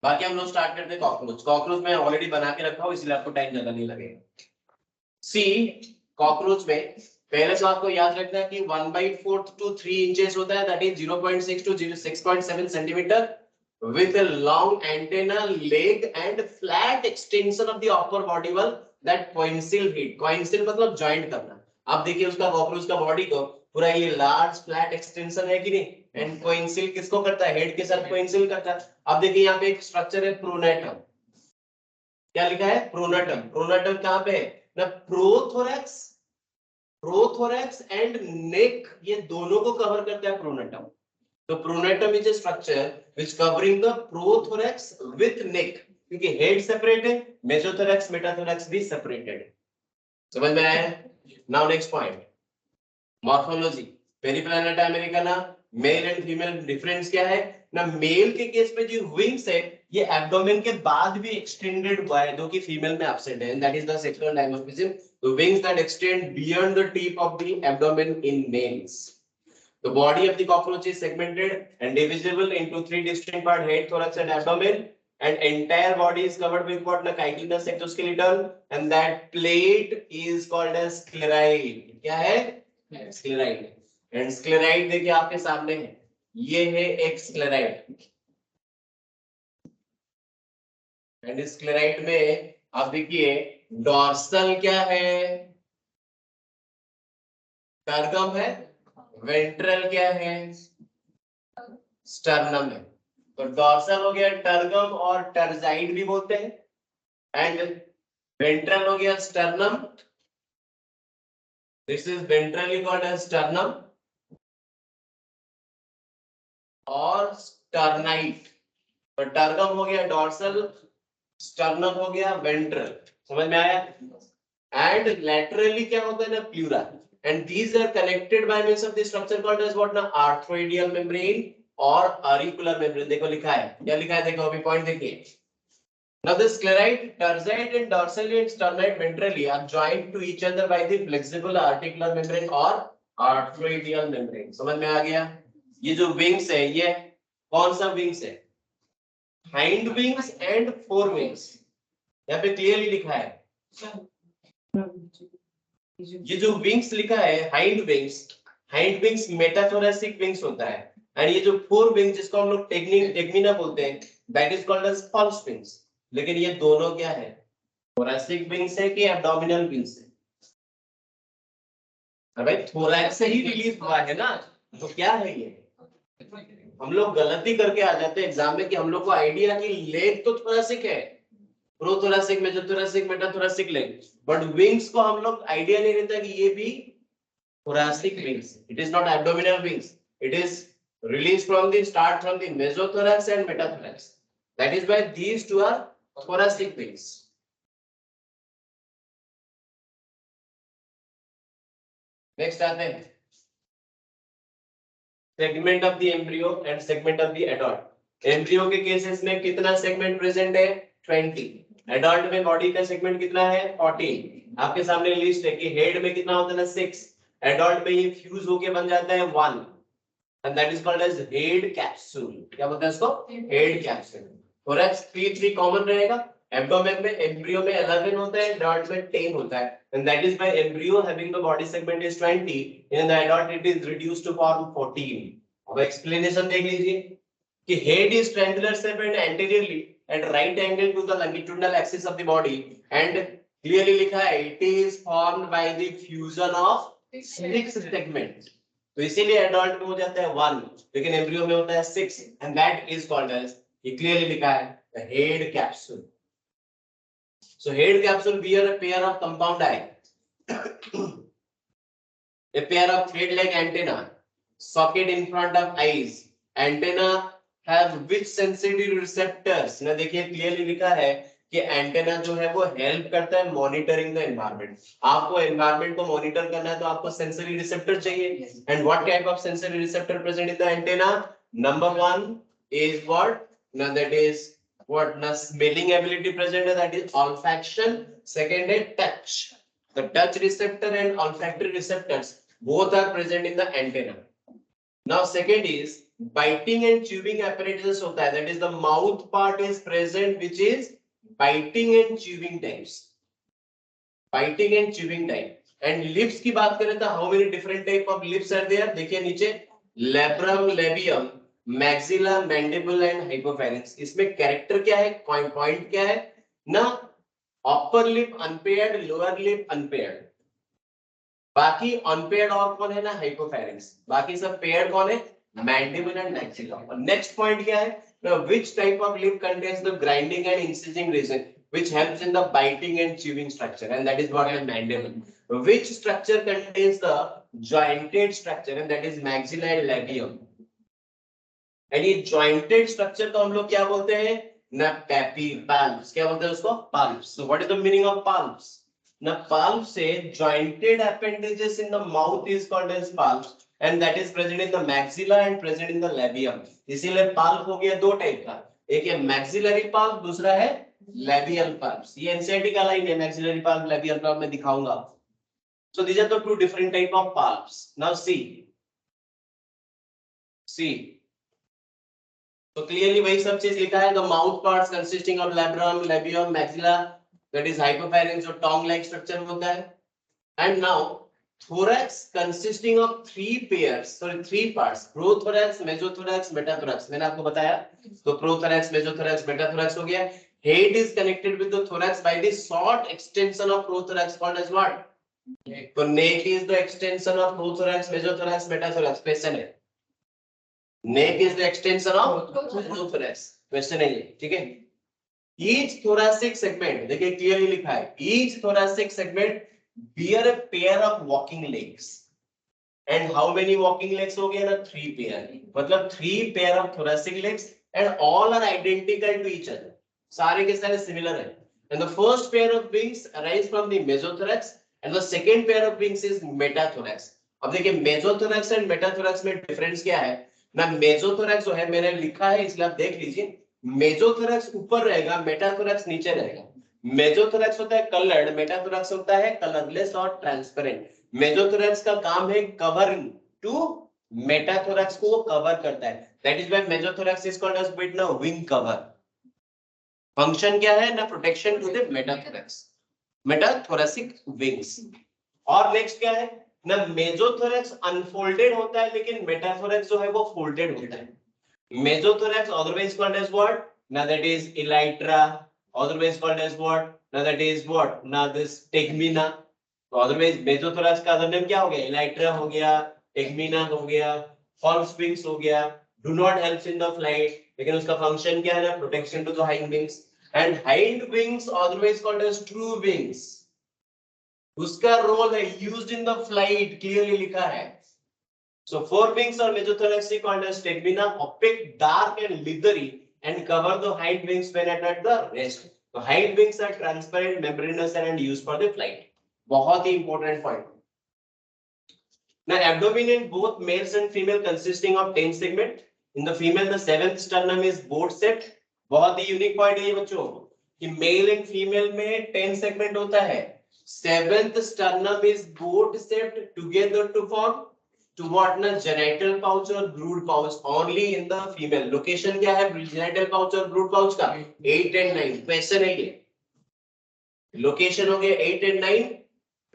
बाकी हम लोग स्टार्ट करते हैं कॉकरोच। कॉकरोच में ऑलरेडी बना के रखा हूं इसलिए आपको टाइम ज्यादा नहीं लगेगा। सी कॉकरोच में पहले तो आपको याद रखना है कि 1/4 to 3 इंचेस होता है, that is 0.6 to 6.7 centimetre with a long antenna, leg and flat extension of the upper body wall that coincide head. coincide मतलब ज्वाइंट करना। आप देखिए उसका कॉकरोच का बॉडी को पूरा ये लार्ज फ्लैट एक्सटेंशन है कि नहीं, एंड कोइंसिल किसको करता है, हेड के साथ कोइंसिल करता है। अब देखिए यहाँ पे एक स्ट्रक्चर है प्रोनेटम, क्या लिखा है प्रोनेटम। प्रोनेटम कहाँ पे है ना, प्रोथोरैक्स, प्रोथोरैक्स एंड नेक, ये दोनों को कवर करता है प्रोनेटम। तो pronotum is a structure which covering the prothorax with neck, क्योंकि हेड सेपरेट है, मेसोथोरैक्स मेटाथोरैक्स भी सेपरेटेड है। समझ में आया। Now next point, morphology. Periplaneta americana, male and female difference क्या है ना, मेल के केस में जो विंग्स है ये एब्डोमेन के बाद भी एक्सटेंडेड हुआ है, जो कि फीमेल में एब्सेंट है, and that is the sexual dimorphism, the wings that extend beyond the tip of the abdomen in males. The body of the cockroach is segmented and divisible into three distinct parts: head, thorax, and abdomen. And entire body is covered with what? The chitinous exoskeleton, and that plate is called as sclerite. क्या है? Sclerite. And sclerite देखिए आपके सामने है, ये है एक sclerite. And इस sclerite में आप देखिए dorsal क्या है? टर्गम है, वेंट्रल क्या है, स्टर्नम है। तो डॉर्सल हो गया टर्गम और टर्जाइड भी बोलते हैं, एंड वेंट्रल हो गया sternum, this is ventrally called as sternum, और स्टर्नाइट। तो टर्गम हो गया डॉर्सल, स्टर्नम हो गया वेंट्रल। समझ में आया। एंड लैटरली क्या होता है ना, pleura, and these are connected by means of the structure called as what na, arthroideal membrane और auricular membrane। देखो लिखा है, क्या लिखा है देखो, अभी पॉइंट देखिए। Now the sclerite, terzite and dorsally and sternite ventrally are joined to each other by the flexible articular membrane और arthroideal membrane। समझ में आ गया। ये जो wings है ये कौन सा wings है, hind wings and fore wings, यहाँ पे क्लियरली लिखा है। ये जो विंग्स लिखा है हाइंड विंग्स मेटाथोरेसिक विंग्स होता है, एंड ये जो फोर विंग्स जिसको हम लोग टेग्मिना बोलते हैं, that is called as false wings. लेकिन ये दोनों क्या है, थोरैसिक विंग्स है कि एब्डोमिनल विंग्स है? अरे थोरैक्स से ही रिलीज हुआ है ना, तो क्या है ये। हम लोग गलती करके आ जाते हैं एग्जाम में कि हम लोग को आइडिया कि लेग तो थोरैसिक है, प्रोथोरैसिक, मेसोथोरैसिक, मेटाथोरैसिक लेग, बट विंग्स को हम लोग आइडिया नहीं रहता कि ये भी thoracic wings. It is not abdominal wings. It is released from the start from the mesothorax and metathorax. That is why these two are thoracic wings. Next आते हैं segment of the embryo and segment of the adult. Embryo के cases में कितना segment present है, 20. Adult में body का segment कितना है, 14. आपके सामने लिस्ट है कि head में कितना होता है, 6. Adult में ये फ्यूज होके बन जाता है 1. and that is called as head capsule। क्या बोलते हैं इसको, head capsule। thorax 3 कॉमन रहेगा, abdomen में embryo में 11 होता है, adult में 10 होता है, and that is why embryo having the body segment is 20, in the adult it is reduced to form 14। अब explanation देख लीजिए कि head is triangular shape and anteriorly at right angle to the longitudinal axis of the body, and clearly लिखा है it is formed by the fusion of 6 segments। तो इसीलिए adult में हो जाता है 1, लेकिन एम्ब्रियो में होता है 6, and that is called as, ये क्लियरली लिखा है, the head capsule. So head capsule bear a pair of compound eye, a pair of thread-like antenna socket in front of eyes. Antenna have which sensitive receptors? ना देखिए clearly लिखा है कि antenna जो है वो हेल्प करता है मॉनिटरिंग द एनवायरनमेंट। आपको एनवायरनमेंट को मॉनिटर करना है तो आपको सेंसरी रिसेप्टर चाहिए, and what type of sensory receptor present in the antenna? Number 1 is what, ना दैट इज व्हाट, ना स्मेलिंग एबिलिटी प्रेजेंट है, दैट इज ऑल्फैक्शन। सेकंड है touch, the touch receptor and olfactory receptors both are present in the antenna. Now second is biting and chewing apparatus होता है, that is the mouth part is present which is biting and chewing types, biting and chewing type. And lips की बात करें तो how many different type of lips are there? देखिए नीचे labrum, labium, maxilla, mandible and hypopharynx. इसमें character क्या है, point क्या है ना, upper lip unpaired, lower lip unpaired. बाकी अनपेयर्ड और कौन है ना, हाइपोफैरिंक्स. बाकी सब पेयर्ड कौन है, मैंडिबल एंड मैक्सिला. और नेक्स्ट पॉइंट क्या है, which type of lip contains the grinding and incising region which helps in the biting and chewing structure, and that is what is mandible. Which structure contains the jointed structure, and that is maxilla and labium. and ये jointed structure को हम लोग क्या बोलते हैं ना, palps. क्या बोलते हैं उसको, palps. So what is the meaning of palps? Now palp से jointed appendages in the mouth is called as palps, and that is present in the maxilla and present in the labium. इसीलिए palp हो गया दो type का, एक है maxillary palp, दूसरा है labial palps. ये एनसीईआरटी का लाइन है, maxillary palp, labial palp मैं दिखाऊंगा. So these are the two different type of palps. Now see. So clearly वही सब चीज लिखा है. The mouth parts consisting of labrum, labium, maxilla, that is hypopharynx जो tongue like structure होता है. And now thorax consisting of three parts, prothorax, mesothorax, metathorax. मैंने आपको बताया, तो prothorax, mesothorax, metathorax हो गया. Head is connected with the thorax by the short extension of prothorax called as what? So neck is the extension of prothorax, mesothorax, metathorax. Question है. Neck is the extension of prothorax. Question है ये, ठीक है? Each thoracic segment, देखिए clearly लिखा है. Each thoracic segment bear a pair of walking legs. And how many walking legs हो गया ना, 3 pair. मतलब 3 pair of thoracic legs, and all are identical to each other. सारे के सारे similar है. And the first pair of wings arise from the mesothorax, and the second pair of wings is metathorax. अब देखिए mesothorax and metathorax में difference क्या है ना, mesothorax जो है मैंने लिखा है इसलिए आप देख लीजिए. mesothorax ऊपर रहेगा, metathorax नीचे रहेगा. mesothorax होता है colored, metathorax होता है colorless और transparent. mesothorax का काम है covering to metathorax को वो cover करता है. That is why mesothorax is called as with ना wing cover. फंक्शन क्या है ना, protection to the metathorax, metathoracic wings. और नेक्स्ट क्या है ना, मेसोथोरैक्स अनफोल्डेड होता है, लेकिन मेटाथोरैक्स जो है वो फोल्डेड होता है. Mesothorax otherwise called as what ना, that is elytra, otherwise called as what ना, दैट इज व्हाट ना, दिस टेगमिना. तो अदरवाइज मेसोथोरैक्स का अदर नेम क्या हो गया, इलाइट्रा हो गया, टेगमिना हो गया, फॉल्स विंग्स हो गया. Do not helps in the flight, लेकिन उसका फंक्शन क्या है ना, protection to the hind wings. And hind wings otherwise called as true wings, उसका रोल है used in the flight, clearly लिखा है. सो फोर विंग्स और mesothorax called as stegmina, opaque, dark and leathery, and cover the hind wings when at the rest. So hind wings are transparent, membranous and used for the flight. बहुत ही important point. Now abdomen in both males and female consisting of 10 segment. In the female the seventh sternum is boat shaped. बहुत ही unique point है ये बच्चों कि mail and female में 10 segment होता है. Seventh sternum is boat shaped together to form to what na, genital pouch or brood pouch only in the female. Location क्या है genital pouch और brood pouch का, 8 and 9. क्वेश्चन है ये, location हो गया 8 and 9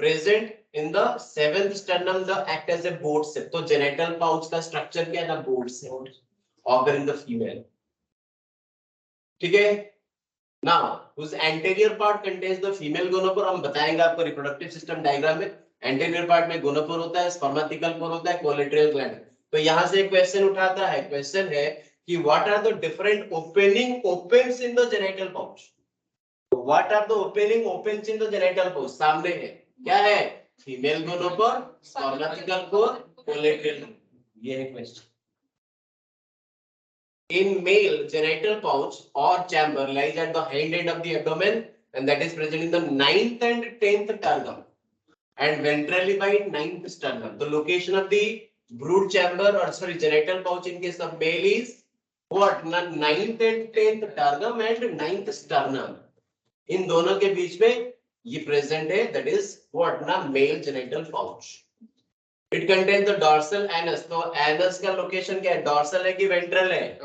present in the seventh sternum, the act as a boat shape. तो genital pouch का स्ट्रक्चर क्या है ना, boat shape, occur in the female. ठीक है. Now whose anterior part contains the female gonopore, हम बताएंगे आपको रिप्रोडक्टिव सिस्टम डायग्राम में. एंटीरियर पार्ट में गोनोपोर होता है, स्पर्मेटिकल पोर होता है, कोलेटरल ग्लैंड. तो यहां से एक क्वेश्चन उठाता है, क्वेश्चन है कि what are the different opening opens in the genital pouch. What are the opening opens in the genital pouch, सामने है क्या है, female gonopore, spermatical pore, collateral. ये है question. In male, genital pouch or chamber lies at the hind end of the abdomen, and that is present in the 9th and 10th sternum, and ventrally by 9th sternum. The location of the brood chamber or sorry genital pouch in case of male is what na, 9th and 10th sternum and 9th sternum. इन दोनों के बीच में ये present है, that is what na, male genital pouch. It contains the dorsal anus. तो anus का location क्या है, डॉर्सल है कि वेंट्रल है?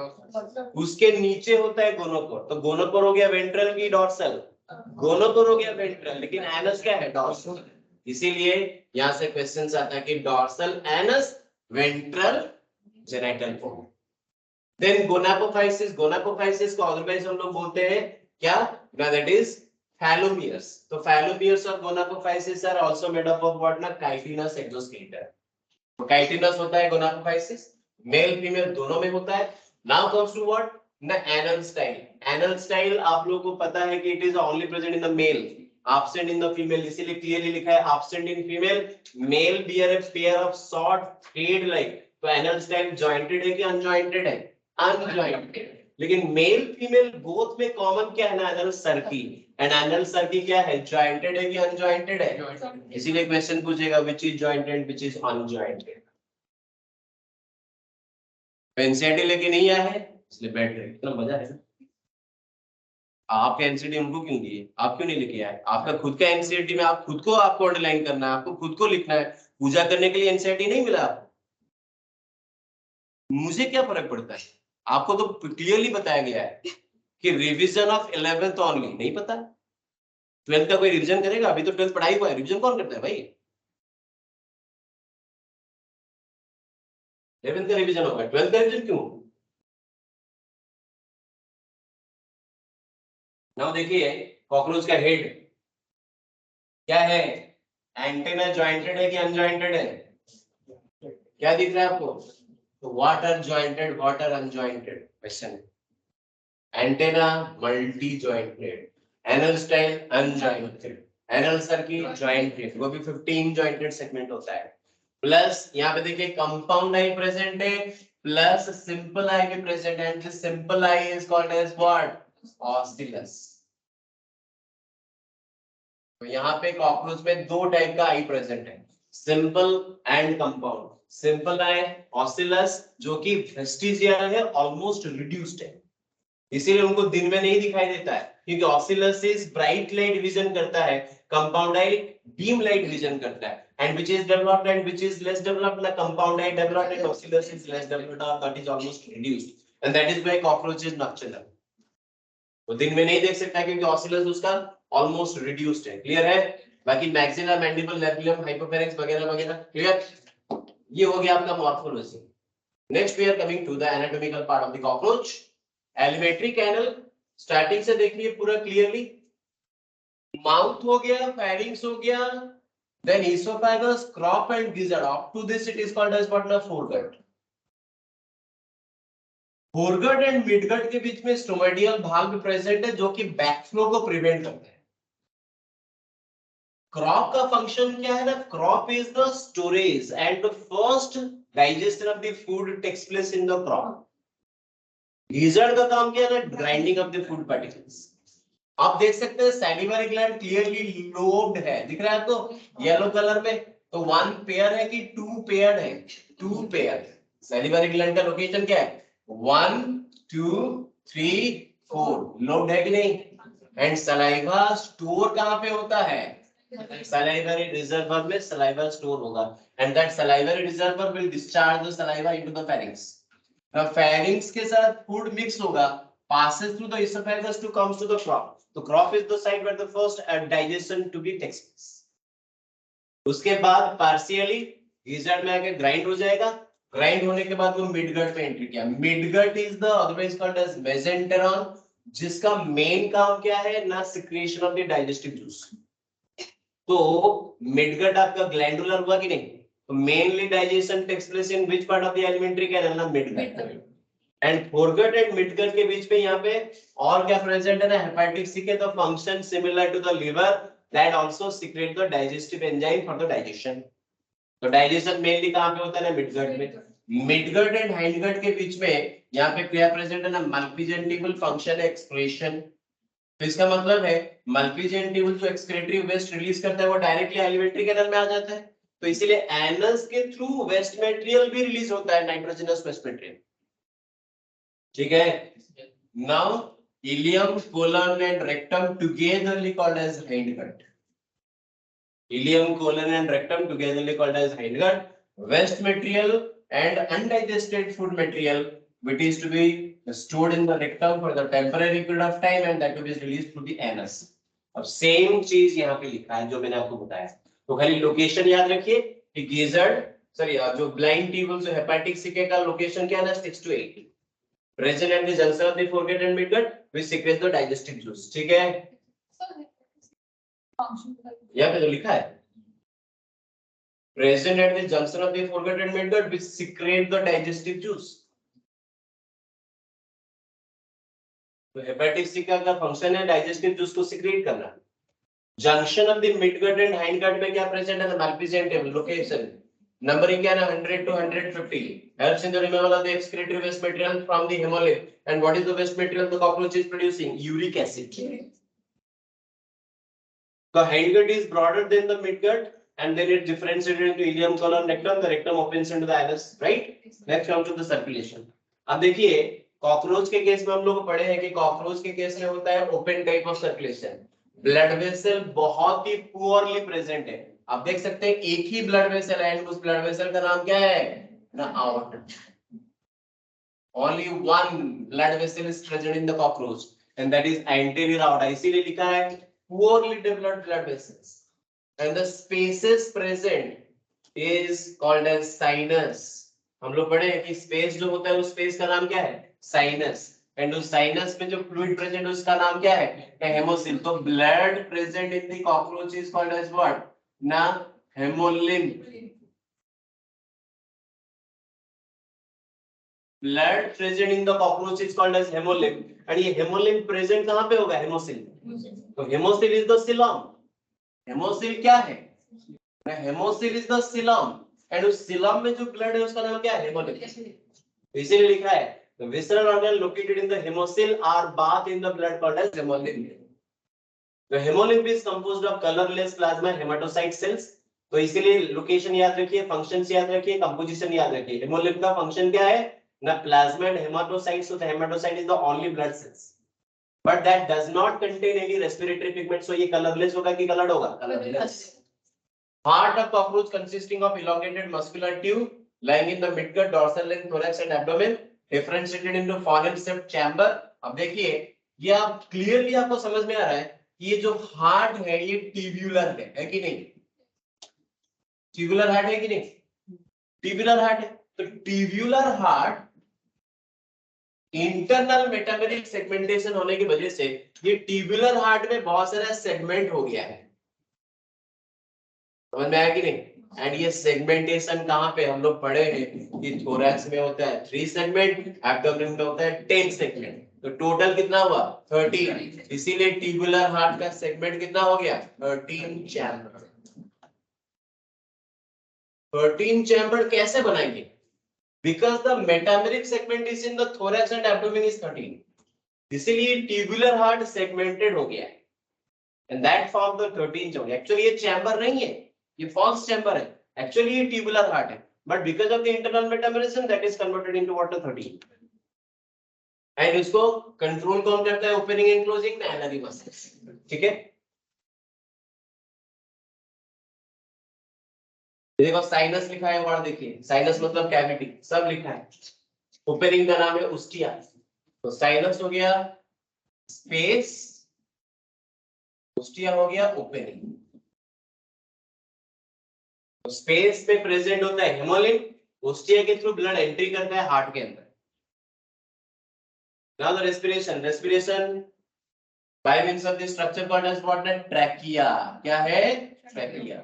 उसके नीचे होता है गोनोकोर। तो गोनोकोर हो गया वेंट्रल की डॉर्सल? गोनोकोर हो गया वेंट्रल, लेकिन एनस क्या है, डॉर्सल। इसीलिए यहां से क्वेश्चन आता है कि dorsal anus ventral genital fold. Then gonapophysis, gonapophysis को अदरवाइज हम लोग बोलते हैं क्या, दैट इज फैलोमियर्स। तो फैलोमियर्स और gonapophysis are also made up of what ना, काइटिनस एक्सोस्केलेटन। तो काइटिनस होता है गोनापोफाइसिस, मेल फीमेल दोनों में होता है। नाउ कम्स टू व्हाट ना, एनल स्टाइल। एनल स्टाइल आप लोगों को पता है कि it is only present in the male, absent in the female, इसीलिए क्लियरली लिखा है absent in female, male bear a pair of short thread like। तो एनल स्टाइल जॉइंटेड है कि अनजॉइंटेड है, अनजॉइंटेड। लेकिन मेल फीमेल बोथ में कॉमन क्या है ना, anal cerci. And anal cerci क्या है, जॉइंटेड है कि अनजॉइंटेड है? इसीलिए क्वेश्चन पूछेगा which is jointed which is unjointed. NCERT लेके नहीं आया है इसलिए बैठ रहे, इतना मजा है ना। आपके एनसीईआरटी उनको क्यों दिए, आप क्यों नहीं लेके आए? आपका खुद का एनसीईआरटी में आप खुद को आपको अंडरलाइन करना है, आपको खुद को लिखना है। पूजा करने के लिए एनसीईआरटी नहीं मिला आपको, मुझे क्या फर्क पड़ता है? आपको तो क्लियरली बताया गया है कि रिवीजन ऑफ 11th ओनली। नहीं पता 12th का कोई रिवीजन करेगा? अभी तो 12th पढ़ाई हुआ है, रिवीजन कौन करता है भाई? 11th का रिवीजन होगा, 12th का रिवीजन क्यों? नाउ देखिए, कॉकरोच का हेड क्या है, एंटेना जॉइंटेड है कि अनजॉइंटेड है? क्या दिख रहा है आपको? तो what are jointed, what are unjointed question. Antenna multi jointed, anal style unjointed, anal circle jointed, वो भी 15 जॉइंटेड सेगमेंट होता है। प्लस यहाँ पे देखिए कंपाउंड आई प्रेजेंट है, प्लस सिंपल आई भी प्रेजेंट है। And this simple eye is called as what, ocellus. तो यहाँ पे कॉकरोच में दो टाइप का आई प्रेजेंट है, simple and compound. Simple eye ocellus जो कि वेस्टिजियल है, ऑलमोस्ट रिड्यूस्ड है, इसीलिए उनको दिन में नहीं दिखाई देता है, क्योंकि ऑसिलस ब्राइट लाइट विजन करता है, compound eye dim light vision करता है। And which is developed and which is less developed, ना compound eye developed and ocellus is less developed, और that is almost reduced, and that is why cockroach is nocturnal. वो दिन में नहीं देख सकता क्योंकि ऑसिलस उसका ऑलमोस्ट रिड्यूस्ड है। क्लियर है? बाकी मैक्सिला, मैंडिबल, लैबियम, हाइपोफेरेंक्स वगैरह वगैरह क्लियर। ये हो गया आपका morphology. Next we are coming to the anatomical part of the cockroach. Alimentary canal starting से देखिए पूरा क्लियरली। माउथ हो गया, फेरिंग्स हो गया, then oesophagus, crop and gizzard. Up to this it is called as what ना, foregut. Foregut and midgut के बीच में स्टोमेडियल भाग भी प्रेजेंट है जो कि बैकफ्लो को प्रिवेंट करता है। क्रॉप का फंक्शन क्या है ना, crop is the storage and the first digestion of the food takes place in the crop. Gizzard का काम क्या है ना, grinding of the food particles. आप देख सकते हैं सैलिवरी ग्लैंड क्लियरली लोब्ड है, दिख रहा है आपको येलो कलर में? तो वन पेयर है कि टू पेयर है? Two pair. सैलिवरी ग्लैंड का लोकेशन क्या है, 1 2 3 4, लोब्ड है कि नहीं? एंड सलाइवा स्टोर कहां पे होता है, सलाइवरी रिजर्वर में सलाइवा स्टोर होगा, and that salivary reservoir will discharge the saliva into the pharynx. now pharynx के साथ फूड मिक्स होगा, passes through the esophagus to comes to the crop. तो crop is the site where the first digestion to be takes place. उसके बाद partially gizzard में आके grind हो जाएगा, ग्राइंड होने के बाद वो मिडगट में एंट्री किया। Midgut is the otherwise called as mesenteron, जिसका मेन काम क्या है ना, secretion of the digestive juice. तो मिडगट आपका ग्लैंडुलर हुआ कि नहीं? तो mainly digestion takes place in which part of the alimentary canal ना, midgut. And foregut and midgut के बीच में यहाँ पे और क्या प्रेजेंट है ना, hepatic caeca, the function similar to the liver that also secrete the digestive enzyme for the digestion. तो डाइजेशन मेनली कहां पे होता है ना, मिडगट में। मिडगट एंड हाइंडगट के बीच में यहाँ पे क्या प्रेजेंट है ना, मल्टीजेंटिबल फंक्शन है, एक्सक्रीशन। तो इसका मतलब है मल्टीजेंटिबल जो एक्सक्रीटरी वेस्ट रिलीज करता है वो डायरेक्टली एलिमेंट्री कैनल में आ जाता है। तो इसीलिए एनस के थ्रू वेस्ट मटेरियल भी रिलीज होता है, नाइट्रोजनस वेस्ट मटेरियल। ठीक है? Now ileum, colon and rectum togetherly called as hindgut. Ileum, colon and rectum togetherly called as hindgut. waste material and undigested food material which is to be stored in the rectum for the temporary period of time and that will be released through the anus. अब same चीज यहाँ पे लिखा है जो मैंने आपको बताया, तो खाली लोकेशन याद रखिए कि gizzard सॉरी जो ब्लाइंड ट्यूबल जो हेपेटिक सिके का लोकेशन क्या है ना 6 to 8 present at the junction of the foregut and midgut which secretes the digestive juice. ठीक है, यहाँ पे तो लिखा है present at the junction of the foregut and midgut which secrete the digestive juice. तो हेपेटिक सिका का फंक्शन है डाइजेस्टिव जूस को सिक्रेट करना. Junction of the midgut and hindgut में क्या प्रेजेंट है? The मालप्रेजेंटेबल location. नंबरिंग क्या है ना 100 to 150 helps in the removal of the excretory waste material from the hemolymph. And what is the waste material the cockroach is producing? Uric acid. The hindgut is broader than the midgut and then it differentiated into ileum, colon, rectum. The rectum opens into the anus, right? Next comes to the circulation. अब देखिए cockroach के case में हम लोग पढ़े हैं कि cockroach के केस में होता है open type of circulation. Blood vessel बहुत ही पुअरली प्रेजेंट है. आप देख सकते हैं एक ही ब्लड वेसल है, उस ब्लड वेसल का नाम क्या है ना aorta. Only one blood vessel is present in the cockroach and that is anterior aorta. इसीलिए लिखा है poorly developed blood vessels and the spaces present is called as sinus. हम लोग पढ़े हैं कि स्पेस जो होता है उस स्पेस का नाम क्या है साइनस. एंड उस साइनस में जो फ्लूइड प्रेजेंट है उसका नाम क्या है हेमोसिल. तो blood present in the cockroach is called as what ना haemolymph. Blood present in the cockroach is called as haemolymph. And ये हेमोलिम्फ प्रेजेंट कहां पे होगा हेमोसिल. तो हेमोसिल इज द सिलम. हेमोसिल क्या है हेमोसिल इज द सिलम एंड उस सिलम में जो ब्लड है उसका नाम क्या है हेमोलिम्फ. इसीलिए लिखा है the visceral organ located in the hemosyl are bathed in the blood called as hemolymph. The hemolymph is composed of colorless plasma hematocyte cells. तो इसीलिए लोकेशन याद रखिए, फंक्शंस याद रखिए, कंपोजिशन याद रखिए. हेमोलिम्फ का फंक्शन क्या है ना plasma and haematocytes. So the hematocyte is the only blood cells but that does not contain any respiratory pigment. So ये colorless होगा कि colored होगा colorless. Heart of cockroach consisting of elongated muscular tube lying in the midgut, dorsal ring, thorax and abdomen differentiated into funnel shaped chamber. अब देखिए ये आप clearly आपको समझ में आ रहा है कि ये जो हार्ट है ये ट्यूब्यूलर है कि नहीं. ट्यूब्यूलर हार्ट है कि नहीं. ट्यूब्यूलर हार्ट है. तो tubular heart internal metameric segmentation होने की वजह से ये ट्यूब्यूलर हार्ट में बहुत सारा सेगमेंट हो गया है. समझ में आया कि नहीं. एंड ये सेगमेंटेशन कहां पे हम लोग पढ़े हैं कि थोरैक्स में होता है 3 सेगमेंट, एब्डोमेन में होता है 10 सेगमेंट. तो टोटल कितना हुआ 13. इसीलिए ट्यूबुलर हार्ट का सेगमेंट कितना हो गया 13 चैम्बर. 13 चैम्बर कैसे बनाएंगे because the metameric segment is in the thorax and abdomen is 13. इसीलिए ट्यूबुलर हार्ट सेगमेंटेड हो गया and that form the 13 chamber. Actually ये चैम्बर नहीं है, ये फॉल्स चैम्बर है. एक्चुअली ये ट्यूबुलर हार्ट है but because of the internal metamerism that is converted into what 13. And इसको कंट्रोल कौन करता है ओपनिंग एंड क्लोजिंग में एलरी मसल्स. ठीक है देखो साइनस लिखा है वर्ड देखिए साइनस मतलब कैविटी सब लिखा है. ओपनिंग का नाम है उस्टिया. तो साइनस हो गया स्पेस, उस्टिया हो गया ओपनिंग. स्पेस पे प्रेजेंट होता है हेमोलिम्फ. उस्टिया के थ्रू ब्लड एंट्री करता है हार्ट के अंदर. Now the respiration by means of the structure called as what the trachea. क्या है trachea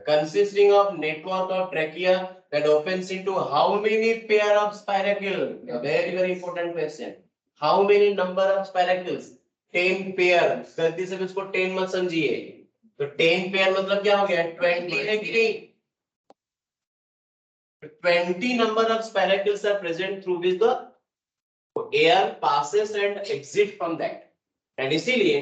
consisting of network of trachea that opens into how many pair of spiracles. A very important question. How many number of spiracles 10 pair. गलती से इसको 10 मत समझिए. तो 10 pair मतलब क्या हो गया 20 है कि नहीं. 20 number of spiracles are present through which the air passes and exit from that. And इसीलिए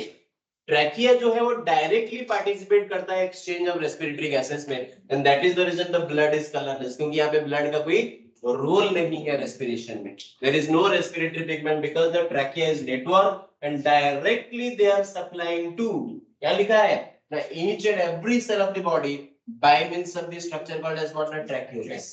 ट्रैकिया जो है वो डायरेक्टली पार्टिसिपेट करता है एक्सचेंज ऑफ रेस्पिरेटरी गैसेस में and that is the reason the blood is colourless. क्योंकि यहाँ पे ब्लड का कोई रोल नहीं है रेस्पिरेशन में. There is no respiratory pigment because the trachea is network and directly they are supplying to क्या लिखा है ना each and every cell of the body Bi means of the structure called as what? Tracheolis.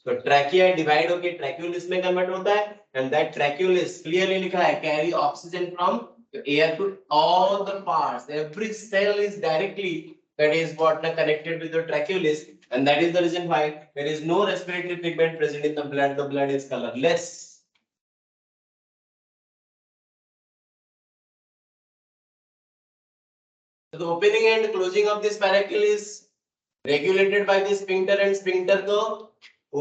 तो trachea divide होके tracheolis में convert होता है, and that tracheolis clearly लिखा है carry oxygen from the air to all the parts. Every cell is directly, that is what, connected with the tracheolis, and that is the reason why there is no respiratory pigment present in the blood. The blood is colorless. So the opening and closing of this spiracle is regulated by the sphincter, and sphincter को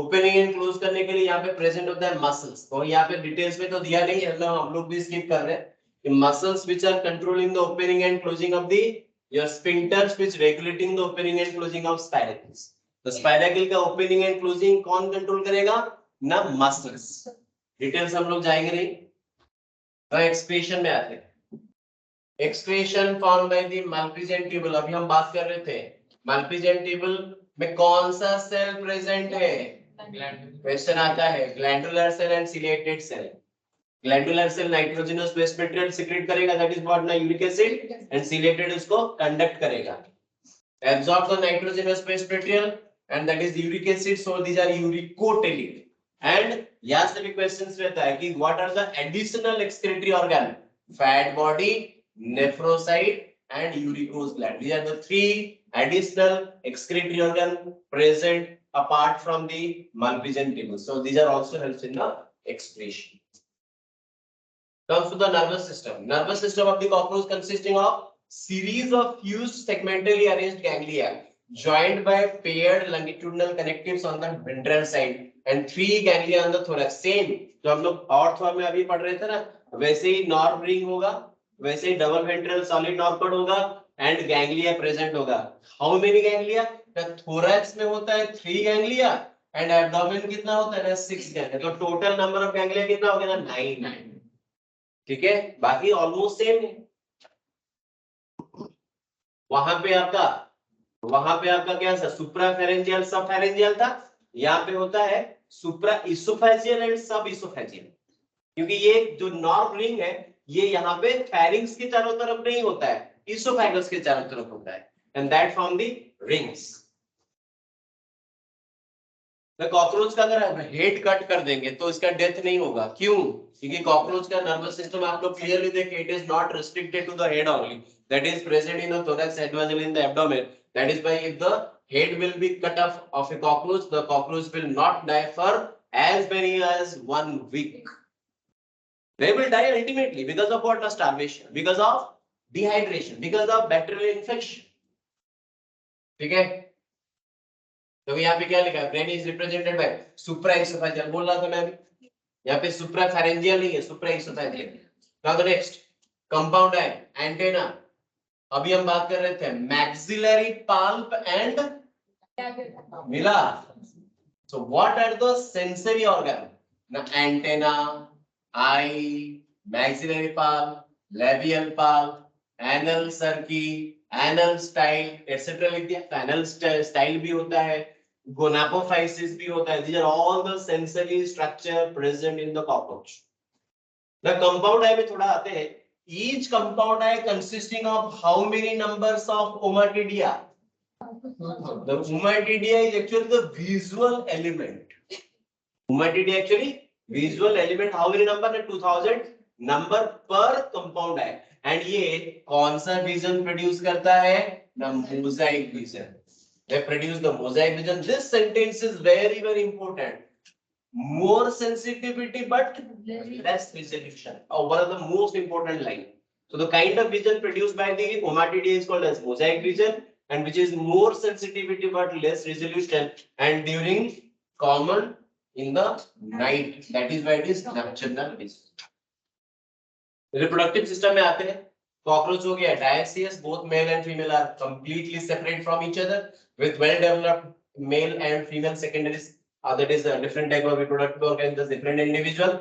opening and close करने के लिए यहाँ पे present होता है muscles. और यहाँ पे डिटेल्स में तो दिया नहीं है, मतलब हम लोग भी स्किप कर रहे हैं कि muscles which are controlling the opening and closing of the your sphincters which regulating the opening and closing of spiracles. तो स्पाइरकल का ओपनिंग एंड क्लोजिंग कौन कंट्रोल करेगा? ना मसल्स। डिटेल्स हम लोग जाएंगे नहीं। तो एक्सप्रेशन में आते हैं। Excretion form by the Malpighian tubule. अभी हम बात कर रहे थे मालपिजियन ट्यूबुल में कौन सा सेल प्रेजेंट है? क्वेश्चन आता है glandular cell and ciliated cell. Glandular cell nitrogenous waste material secrete करेगा, दैट इज व्हाट, ना यूरिक एसिड, एंड सिलिएटेड उसको कंडक्ट करेगा, absorb the nitrogenous waste material and that is uric acid, so these are uricotelic. And यहां से भी questions रहता है कि what are the additional excretory organ? Fat body, nephrocyte and uricose gland. These are the three additional excretory organ present apart from the Malpighian tubule. So these are also helps in the excretion. Comes to the nervous system. Nervous system of the cockroach consisting of series of fused segmentally arranged ganglia joined by paired longitudinal connectives on the ventral side and three ganglia on the thorax. Same जो हम लोग ortho में अभी पढ़ रहे थे ना, वैसे ही नर्व रिंग होगा, वैसे ही डबल वेंट्रल सॉलिड नॉर्कोड होगा एंड गैंग्लिया प्रेजेंट होगा। How many ganglia? थोरैक्स में होता है 3 गैंग्लिया एंड एब्डोमेन कितना होता है ना 6 गैंग्लिया। तो टोटल नंबर ऑफ गैंग्लिया कितना हो गया ना 9। ठीक है, बाकी ऑलमोस्ट सेम है। वहां पे आपका क्या था? सुप्राफेरेंजियल सब फेरेंजियल था। यहाँ पे होता है सुप्रा इसोफेजियल एंड सब इसोफेजियल, क्योंकि ये जो नर्व रिंग है ये यहाँ पे फेरिंग्स के चारों तरफ नहीं होता है, इसोफेगस के चारों तरफ होता है, and that form the rings. तो कॉकरोच का अगर हेड कट कर देंगे तो इसका डेथ नहीं होगा। क्यों? क्योंकि कॉकरोच का नर्वस सिस्टम आप लोग क्लियरली देखें, it is not restricted to the head only, that is present in the thorax as well as in the abdomen. That is why if the head will be cut off of a cockroach, the cockroach will not die for as many as 1 week. They will die ultimately because of what? Starvation, because of dehydration, because of bacterial infection. ठीक है, तो यहाँ पे क्या लिखा है? Brain is represented by supraoesophageal. बोल रहा था मैं, यहाँ पे सुप्राफेरेंजियल नहीं है, supraoesophageal. Now the next compound है एंटेना। अभी हम बात कर रहे थे मैक्सिलरी पल्प एंड मिला। So what are the sensory organ? ना antenna, eye, maxillary pulp, labial pulp, anal cerci, anal style, etc. लिख दिया। anal style भी होता है, gonapophysis भी होता है। These are all the sensory structure present in the cockroach. The compound eye में थोड़ा आते हैं। Each compound eye consisting of how many numbers of ommatidia? The ommatidia is actually the visual element. Ommatidia actually visual element, how many number है? 2000 number per compound है। And ये कौन सा vision produce करता है? ना mosaic vision. They produce the mosaic vision. This sentence is very very important. More sensitivity but less resolution. One of the most important line. So the kind of vision produced by the ommatidia is called as mosaic vision, and which is more sensitivity but less resolution, and during common in the night, that is why it is nocturnal vision. Reproductive system में आते हैं। Cockroach हो गया dioecious, both male and female are completely separate from each other with well developed male and female secondaries. That is a different type of reproductive organ, just different individual.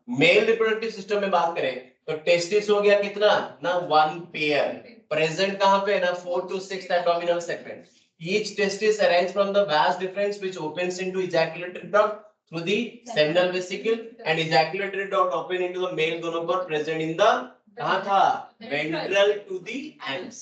Male reproductive system में बात करें तो testis हो गया कितना ना 1 pair, present कहाँ पे ना 4 to 6 abdominal segment. Each testis arranged from the vas deferens which opens into ejaculatory duct through the seminal vesicle, and ejaculatory duct open into the male gonopore present in the कहाँ था? Ventral to the anus,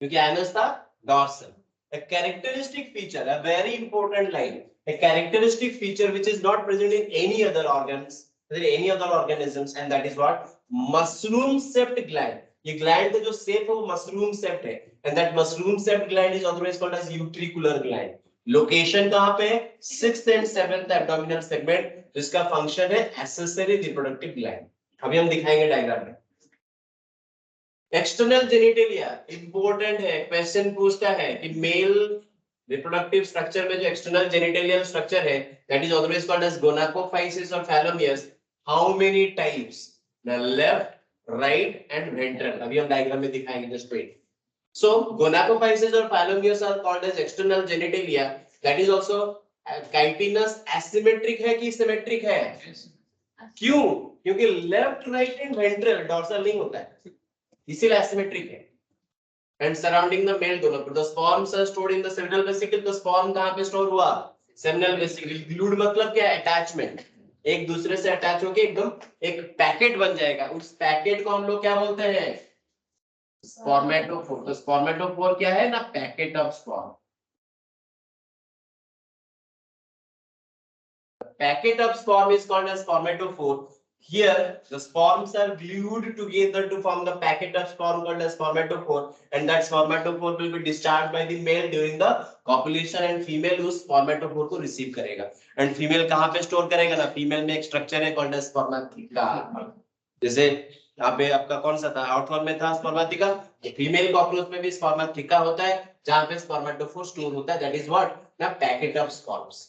क्योंकि anus था dorsal. a characteristic feature, a very important line, a characteristic feature which is not present in any other organs, any other organisms, and that is what mushroom shaped gland. ये gland का जो shape है वो mushroom shaped है, and that mushroom shaped gland is otherwise called as utricular gland. Location कहाँ पे है? 6th and 7th abdominal segment, जिसका फंक्शन है accessory reproductive gland. अभी हम दिखाएंगे डायग्राम में. एक्सटर्नल जेनिटलिया इंपॉर्टेंट है, क्वेश्चन पूछता है कि मेल रिप्रोडक्टिव स्ट्रक्चर में जो एक्सटर्नल जेनिटलियल स्ट्रक्चर है that is always called as gonapophysis और phallomeres, how many types? The left, right and ventral. अभी हम डायग्राम में दिखाएंगे जस्ट वेट. सो गोनाकोफाइसिस और phallomeres are called as external genitalia. That is also chitinous asymmetric है कि symmetric है? क्यों? क्योंकि left, right and ventral dorsal नहीं होता है, इसीलिए एसिमेट्रिक है. And surrounding the male gonad the sperms are stored in the seminal vesicle. तो स्पर्म कहां पे स्टोर हुआ? Seminal vesicle. ग्लूड मतलब क्या? अटैचमेंट. एक दूसरे से अटैच होके एकदम एक पैकेट बन जाएगा. उस पैकेट को हम लोग क्या बोलते हैं? स्पर्मेटोफोर. तो स्पर्मेटोफोर क्या है ना? Packet of sperm. Packet of sperm is called as spermatophore. Here the sperms are glued together to form the packet of sperm called as spermatophore, and that spermatophore will be discharged by the male during the copulation, and female उस spermatophore को receive करेगा. And female कहाँ पे store करेगा ना? female में एक structure है called as spermatheca. जैसे यहाँ पे आपका कौन सा था? आउटवर्म में था spermatheca. फीमेल कॉकरोच में भी spermatheca होता है जहाँ पे spermatophore store होता है. That is what? ना packet of sperms.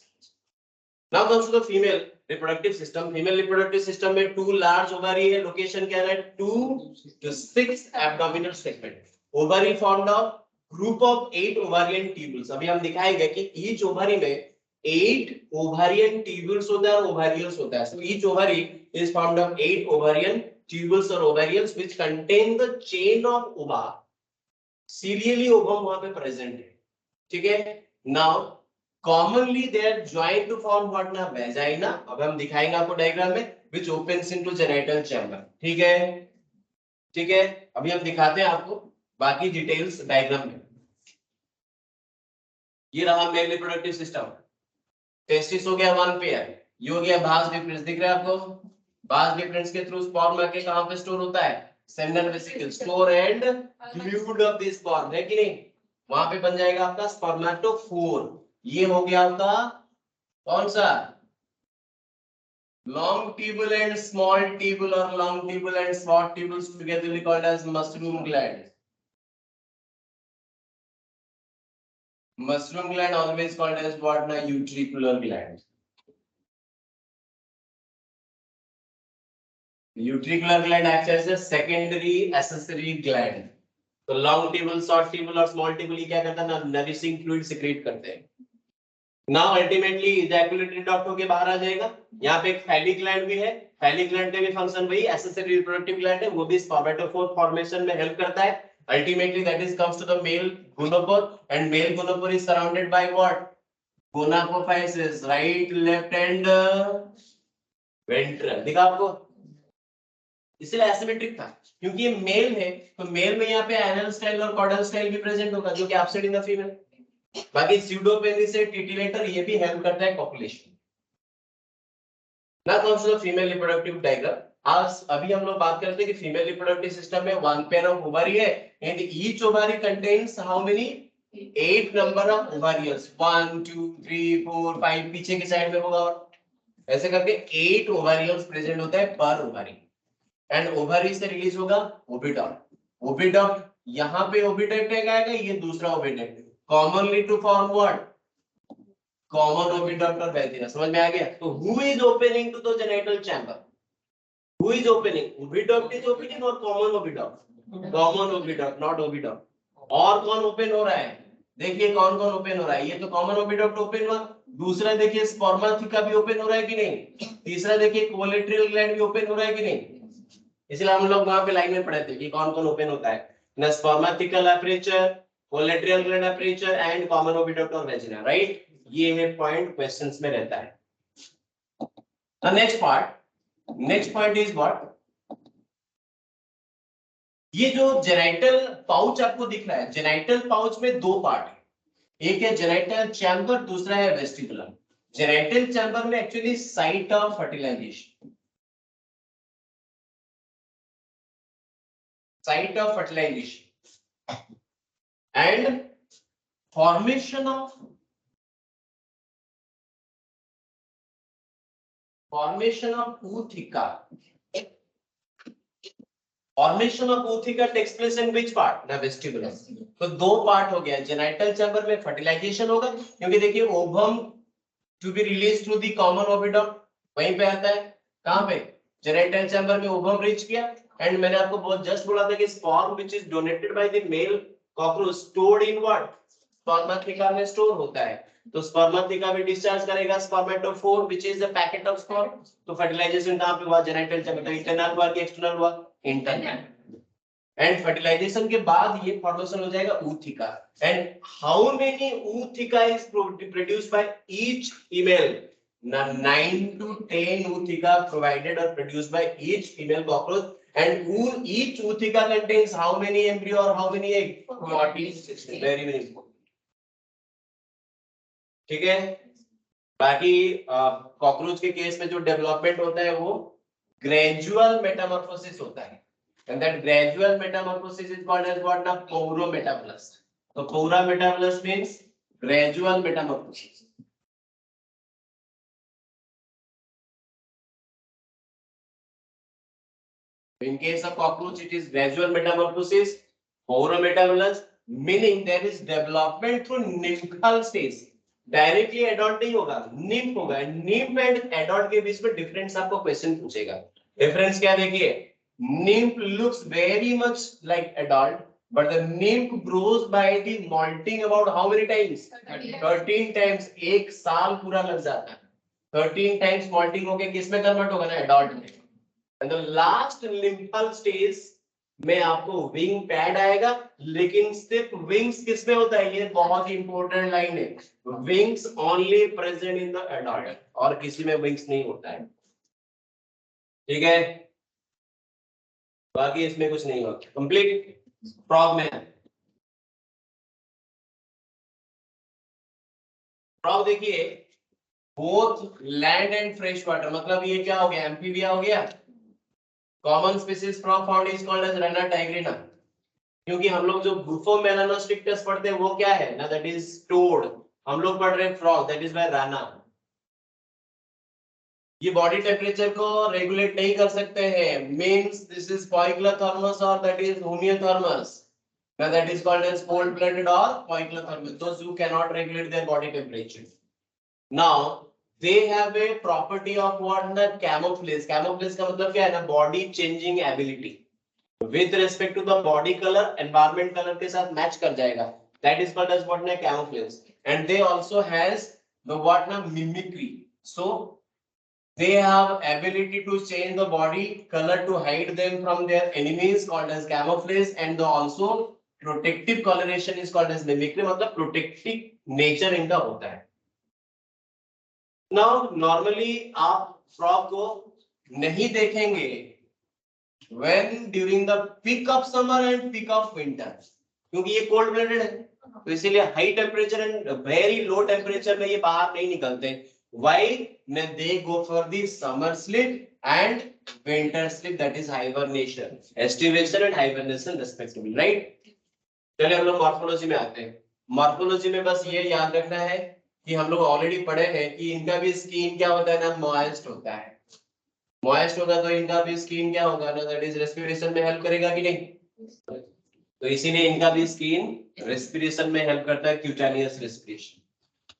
Now comes to the female reproductive system. Female reproductive system में two large ovary है. Location क्या है? 2 to 6 abdominal segment. Ovary formed of group of 8 ovarian tubules. अभी हम दिखाएंगे कि each ovary में 8 ovarian tubules होता है और ovarioles होता है. So each ovary is formed of 8 ovarian tubules or ovarioles which contain the chain of ova. Serially ovum वहाँ पे present है. ठीक है? Now commonly they are joined to form what na? Vagina. अब हम दिखाएंगे आपको डायग्राम में which opens into genital chamber. ठीक है? ठीक है? अभी हम दिखाते हैं आपको बाकी डिटेल्स डायग्राम में. ये रहा मेल रिप्रोडक्टिव सिस्टम. टेस्टिस हो गया वन पेयर. ये हो गया भास डिफरेंस. दिख रहा है आपको? भास डिफरेंस के थ्रू स्पर्म आके कहां पे स्टोर होता है? Seminal vesicle. Store and fluid of this sperm है कि नहीं? वहां पे बन जाएगा आपका स्पर्मेटोफोर. ये हो गया आपका कौन सा? Long tubule and small tubule और long tubule and short tubules togetherly called as mushroom gland. Mushroom gland always called as what na? Utricular gland. Utricular gland acts as a secondary accessory gland. तो long tubule, short tubule और small tubule ये क्या करता है ना? Nourishing fluid secrete करते हैं. Now ultimately ejaculatory duct होके बाहर आ जाएगा. यहाँ पे एक phallic gland भी है. phallic gland का भी फंक्शन वही accessory reproductive gland है, वो भी spermatophore formation में हेल्प करता है. Ultimately that is comes to the male gonopore, and male gonopore is surrounded by what? Gonapophysis, right, left and ventral. दिखा आपको? इसलिए एसिमेट्रिक था क्योंकि ये मेल है, तो मेल में यहाँ पे एनल स्टाइल और कॉर्डल स्टाइल भी प्रेजेंट होगा जो कि एब्सेंट इन द फीमेल. बाकी स्यूडोपेनिस से टिटिलेटर ये भी हेल्प करता है copulation. Now comes to the female reproductive diagram. आज अभी हम लोग बात करते हैं कि फीमेल रिप्रोडक्टिव सिस्टम में वन पेयर ऑफ ओवरी है and each ovary contains how many? 8 number of ovarioles. 1 2 3 4 5 पीछे की साइड में होगा और ऐसे करके 8 ओवरियल्स प्रेजेंट होता है पर ओवरी. एंड ओवरी से रिलीज होगा ओविडक्ट. ओविडक्ट यहाँ पे ओविडक्ट आएगा, ये दूसरा oviduct. Commonly to form what? Common oviduct or vagina. समझ में आ गया? तो who is opening to the genital chamber? Who is opening? Oviduct is opening or common oviduct? Common oviduct, not oviduct. और कौन ओपन हो रहा है? देखिए कौन कौन ओपन हो रहा है. ये तो कॉमन ओविडक्ट ओपन हुआ. दूसरा देखिए स्पर्मेथिका भी ओपन हो रहा है कि नहीं? तीसरा देखिए कोलेट्रियल ग्लैंड भी ओपन हो रहा है कि नहीं? इसलिए हम लोग वहां पे लाइन में पढ़े थे कि कौन कौन ओपन होता है. ना spermathecal aperture, colleterial gland aperture and common oviduct और वेजिना. राइट? ये है पॉइंट क्वेश्चंस में रहता है. The next point is what? ये जो जेनाइटल पाउच आपको दिख रहा है, जेनाइटल पाउच में दो पार्ट है. एक है जेनिटल चैम्बर, दूसरा है वेस्टिबुलर। जेनिटल चैम्बर में actually site of fertilisation, site of fertilisation and formation of ootheca. Formation of ootheca takes place in which part? The vestibular. तो दो पार्ट हो गया, जेनिटल चैम्बर में फर्टिलाइजेशन होगा, क्योंकि देखिए ovum to be release through the common oviduct वहीं पे आता है, कहां पे? जेनिटल चैम्बर में ओवम रीच किया, एंड मैंने आपको बहुत जस्ट बोला था कि sperm which is donated by the male cockroach stored in what? Spermatheca में स्टोर होता है, तो स्पर्मेटिका में डिस्चार्ज करेगा spermatophore which is the packet of sperm. तो फर्टिलाइजेशन कहां पे हुआ? Genital chamber. तो इंटरनल हुआ कि एक्सटर्नल हुआ? इंटरनल। एंड फर्टिलाइजेशन के बाद ये फॉर्मेशन हो जाएगा ootheca। And how many ootheca is produced by each female? 9 to 10 ootheca provided or produced by each female cockroach, and each ootheca contains how many embryo or how many egg? 40, very very important। ठीक है। बाकी cockroach के case में जो development होता है वो gradual Metamorphosis होता है, and that gradual metamorphosis is called as what? The porometabolous. So porometabolous means gradual metamorphosis. In case of cockroach it is gradual metamorphosis, porometabolous, meaning there is development through nymphal stage। Directly adult नहीं होगा, nymph होगा। Nymph and adult के बीच में difference आपको question पूछेगा। Difference क्या? देखिए, nymph looks very much like adult, but the nymph grows by the molting about how many times? 13 times। एक साल पूरा लग जाता है। 13 times molting होके किस में कन्वर्ट होगा ना? एडल्ट में। एंड द लास्ट लिम्फल स्टेज में आपको विंग पैड आएगा, लेकिन सिर्फ विंग्स किस में होता है? ये बहुत ही इंपॉर्टेंट लाइन है, wings only present in the adult, और किसी में विंग्स नहीं होता है। ठीक है, बाकी इसमें कुछ नहीं होता। कंप्लीट। फ्रॉग में फ्रॉग देखिए, both land and fresh water, मतलब ये क्या हो गया? एम्फीबिया हो गया। Common species frog found is called as Rana tigrina, क्योंकि हम लोग जो बुफो मेलानोस्टिक्टस पढ़ते हैं वो क्या है ना? That is toad. हम लोग पढ़ रहे हैं frog, that is by Rana. ये बॉडी टेम्परेचर को रेगुलेट नहीं कर सकते हैं, मींस दिस इज poikilothermus और that is homeothermus। Now that is called as cold-blooded or poikilothermus, those who cannot regulate their body temperature. Now they have a property of what? The camouflage। camouflage का मतलब क्या है ना? body changing ability with respect to the body color, environment color के साथ match कर जाएगा, that is called as what? ना camouflage। and they also has the what? ना mimicry, so they have ability to change the body color to hide them from their enemies called as camouflage, and the also protective coloration is called as mimicry, मतलब protective nature इनका होता है। Now normally आप frog को नहीं देखेंगे when during the peak of summer and peak of winter, क्योंकि ये cold blooded है, तो इसीलिए high temperature and very low temperature में ये बाहर नहीं निकलते। Why? They go for the summer sleep and winter sleep, that is hibernation, estivation and hibernation respectively, right? चलिए हम लोग मॉर्फोलॉजी में आते हैं। मॉर्फोलॉजी में बस ये याद रखना है कि हम लोग ऑलरेडी पढ़े हैं कि इनका भी स्किन क्या होता है ना? मॉइस्ट होता है। मॉइस्ट होगा तो इनका भी स्किन क्या होगा ना? दैट इज रेस्पिरेशन में हेल्प करेगा कि नहीं? तो इसीलिए इनका भी स्किन रेस्पिरेशन में हेल्प करता है, क्यूटेनियस रेस्पिरेशन।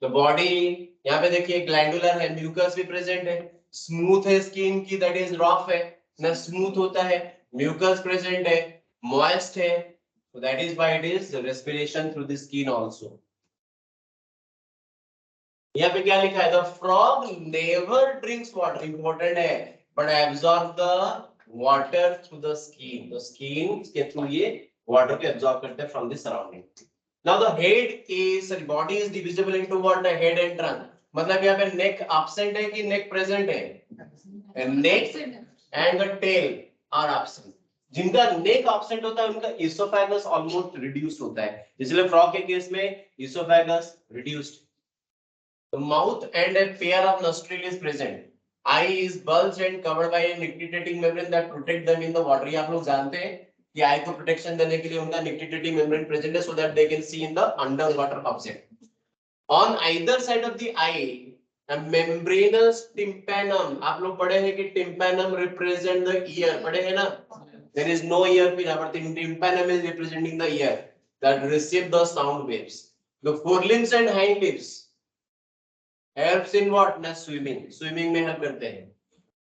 तो बॉडी यहाँ पे देखिए ग्लैंडुलर है, म्यूकस भी प्रेजेंट है, स्मूथ है स्किन की, दैट इज रफ है ना, स्मूथ होता है, म्यूकस प्रेजेंट है, मॉइस्ट है, so that is why it is respiration through the skin also। यहाँ पे क्या लिखा है? The frog never drinks water, important है, but absorb the water through the skin, the skin के through ये water को absorb करते हैं from the surrounding। Now the head is, sorry, body is divisible into what? The head and trunk, मतलब यहाँ पे neck absent है कि neck present है? And neck and the tail are absent। जिनका नेक ऑब्सेंट होता है उनका इसोफेगस ऑलमोस्ट रिड्यूस्ड होता है, इसलिए फ्रॉग के केस में oesophagus reduced. The mouth and a pair of nostril is present. Eye is bulged and covered by a nictitating membrane that protect them in the water. ये आप लोग जानते हैं कि आई को प्रोटेक्शन देने के लिए उनका nictitating membrane present है so that they can see in the underwater object. On either side of the eye, a membranous tympanum. आप लोग पढ़े हैं कि tympanum represent the ear. पढ़े हैं ना? There is no earpiece, but the tympanum is representing the ear that receive the sound waves. The forelimbs and hind limbs helps in what? ना swimming. Swimming में help करते हैं.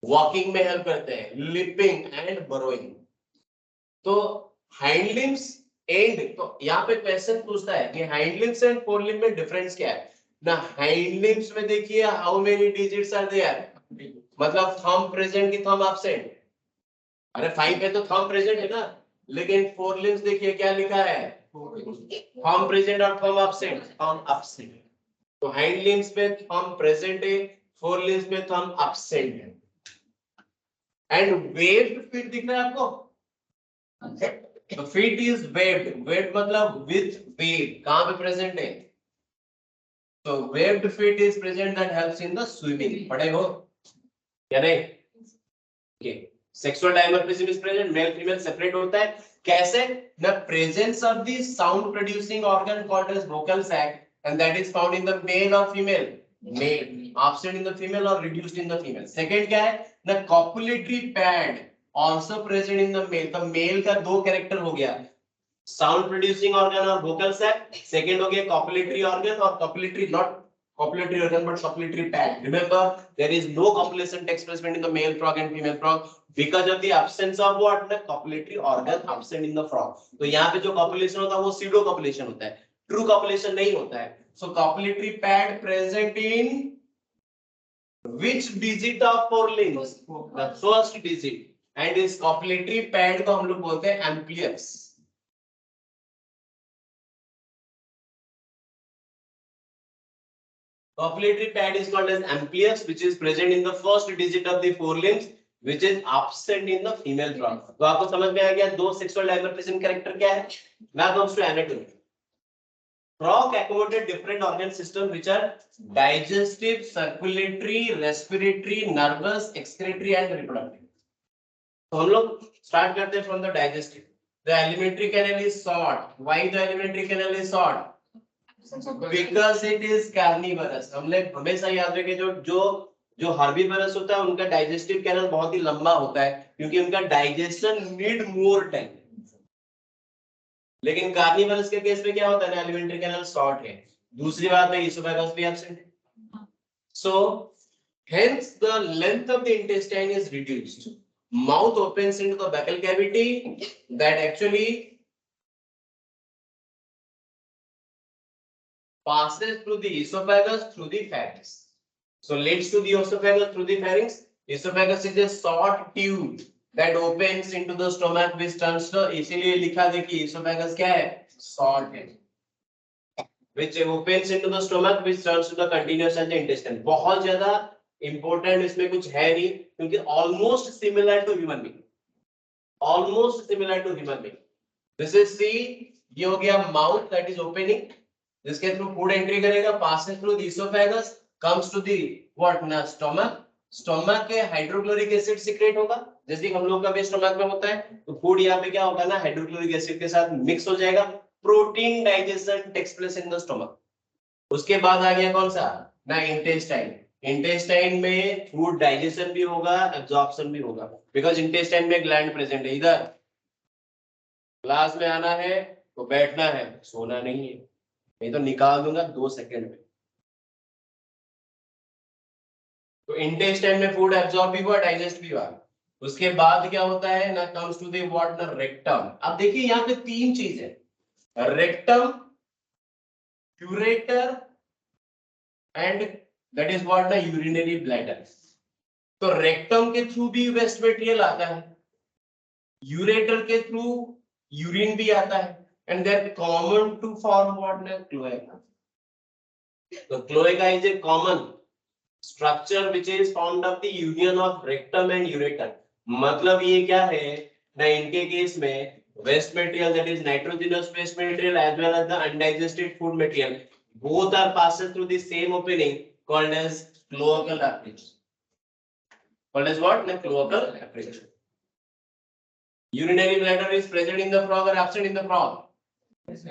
Walking में help करते हैं. Leaping and burrowing. तो hind limbs and तो यहाँ पे क्वेश्चन पूछता है कि hind limbs and fore limb में डिफरेंस क्या है ना. हाइंड लिम्स में देखिए how many digits are there, मतलब थंब प्रेजेंट की थंब एब्सेंट. अरे 5 है तो थंब प्रेजेंट है ना, लेकिन फोर लिम्स देखिए क्या लिखा है, थंब प्रेजेंट और थंब एब्सेंट. Thumb absent. तो हाइंड लिम्स में थंब प्रेजेंट है, फोर लिम्स में थंब एब्सेंट है. एंड वेव्ड फीट दिख रहा है आपको. The feet is waved. Waved मतलब with wave. कहाँ पे present है? So waved feet is present that helps in the swimming. पढ़े हो? या नहीं? Okay. Sexual dimorphism is present. Male female separate होता है. कैसे? The presence of the sound producing organ called as vocal sac and that is found in the male or female. Male. Absent in the female or reduced in the female. Second क्या है? The copulatory pad. Also present in the male. तो mail का दो character हो गया, sound producing organ और vocal sac. Second हो गया कॉपुलेटरी ऑर्गन और copulatory not copulatory organ but copulatory pad. Remember there is no copulation takes place between the male frog and female frog because of the absence of what? The copulatory organ absent in the frog. तो यहाँ पे जो copulation होता है वो pseudo copulation होता है, true copulation नहीं होता है. So copulatory pad present in which digit of four limbs? The first digit. And इस कॉपुलेटरी पैड को हम लोग बोलते हैं एम्प्लियक्स. Copulatory pad is called as amplius, which is present in the first digit of the forelimbs, which is absent in the female frog. तो आपको समझ में आ गया दो सेक्सुअल डायमर्फिज्म कैरेक्टर क्या है. Now comes to anatomy. Frog accommodate different organ system which are digestive, circulatory, respiratory, nervous, excretory and reproductive. तो हम लोग स्टार्ट करते हैं from the digestive. The alimentary canal is short. Why the alimentary canal is short? Because it is carnivorous. हमने हमेशा याद रखें जो जो जो हर्बीवरस होता है उनका डाइजेस्टिव कैनल बहुत ही लंबा होता है क्योंकि उनका डाइजेशन नीड मोर टाइम. लेकिन कार्निवरस के केस में क्या होता है ना, एलिमेंट्री कैनल शॉर्ट है. दूसरी बात है इसोफेगस भी एब्सेंट है. So hence the length of the intestine is reduced. Mouth opens into the buccal cavity that actually passes through the esophagus through the pharynx. So leads to the esophagus through the pharynx. Esophagus is a short tube that opens into the stomach which turns to, इसीलिए लिखा देखिए esophagus क्या है, short है, which opens into the stomach which turns to the continuous as the intestine. बहुत ज्यादा important इसमें कुछ है नहीं क्योंकि almost similar to human being. Almost similar to human being. This is C. ये हो गया माउथ दैट इज ओपनिंग जिसके थ्रू फूड एंट्री करेगा, passes through the oesophagus, comes to the what ना स्टमक. स्टमक के हाइड्रोक्लोरिक एसिड सीक्रेट होगा जैसे कि हम लोग का भी स्टमक में होता है. तो फूड यहाँ पे क्या होगा ना, हाइड्रोक्लोरिक एसिड के साथ मिक्स हो जाएगा. Protein digestion takes place in the stomach. उसके बाद आ गया कौन सा ना, इंटेस्टाइन. इंटेस्टाइन में फूड डाइजेशन भी होगा, एब्जॉर्प्शन भी होगा बिकॉज इंटेस्टाइन में ग्लैंड प्रेजेंट है. इधर क्लास में आना है तो बैठना है, सोना नहीं है, नहीं तो निकाल दूंगा 2 सेकंड में. तो इंटेस्टाइन में फूड एब्जॉर्ब भी हुआ, डाइजेस्ट भी हुआ. उसके बाद क्या होता है ना, कम्स टू द व्हाट ना, रेक्टम. अब देखिए यहाँ पे 3 चीज है, rectum, ureter and that is what ना, यूरिनरी ब्लैडर. तो रेक्टम के थ्रू भी वेस्ट मटेरियल आता है, यूरेटर के थ्रू यूरिन भी आता है and they are common to form what ना, क्लोएका. तो cloaca is a common structure which is formed of the union of rectum and ureter. मतलब ये क्या है, ना इनके केस में waste material, that is nitrogenous waste material, as well as the undigested food material, both are passes through the same opening called as cloacal approach. Called as what? The cloacal approach. Urinary bladder is present in the frog or absent in the frog?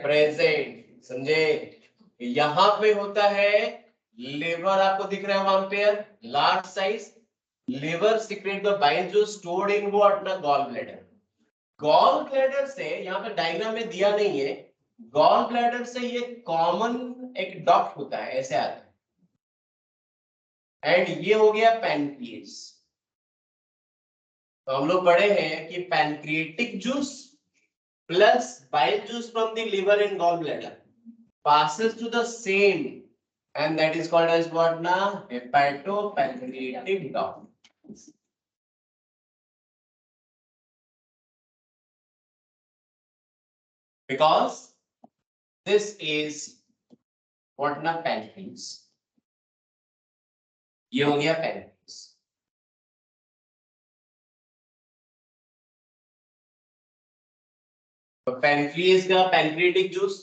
Present. समझे? यहाँ पे होता है liver, आपको दिख रहा है one pair, large size. Liver secrete the bile juice stored in what? ना gallbladder. गॉल ब्लैडर से, यहाँ पे डायग्राम में दिया नहीं है, गॉल ब्लैडर से ये कॉमन एक डक्ट होता है, ऐसे आता है, एंड ये हो गया पैनक्रिएस. तो हम लोग पढ़े हैं कि pancreatic juice plus bile juice from the liver and gall bladder passes to the same, and that is called as what na? Hepatopancreatic duct. Because this is what ना pancreas. ये हो गया pancreas. तो pancreas का pancreatic juice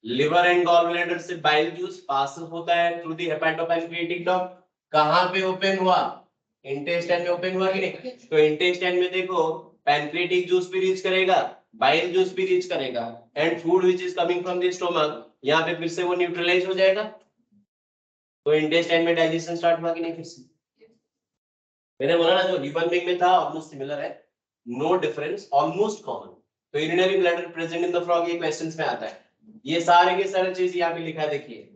liver and gallbladder से bile juice pass होता है through the hepatopancreatic duct. कहाँ पे open हुआ? intestine में open हुआ कि नहीं? तो intestine में देखो pancreatic juice भी reach करेगा, bile juice भी reach करेगा, and food which is coming from the stomach यहाँ पे फिर से वो न्यूट्रलाइज हो जाएगा. तो इंटेस्टाइन में डाइजेशन स्टार्ट हुआ कि नहीं? फिर से मैंने बोला ना, जो ह्यूमन बीइंग में था ऑलमोस्ट सिमिलर है, नो डिफरेंस, ऑलमोस्ट कॉमन. तो urinary bladder present in the frog, ये क्वेश्चंस में आता है. ये सारे के सारे चीज यहाँ पे लिखा है, देखिए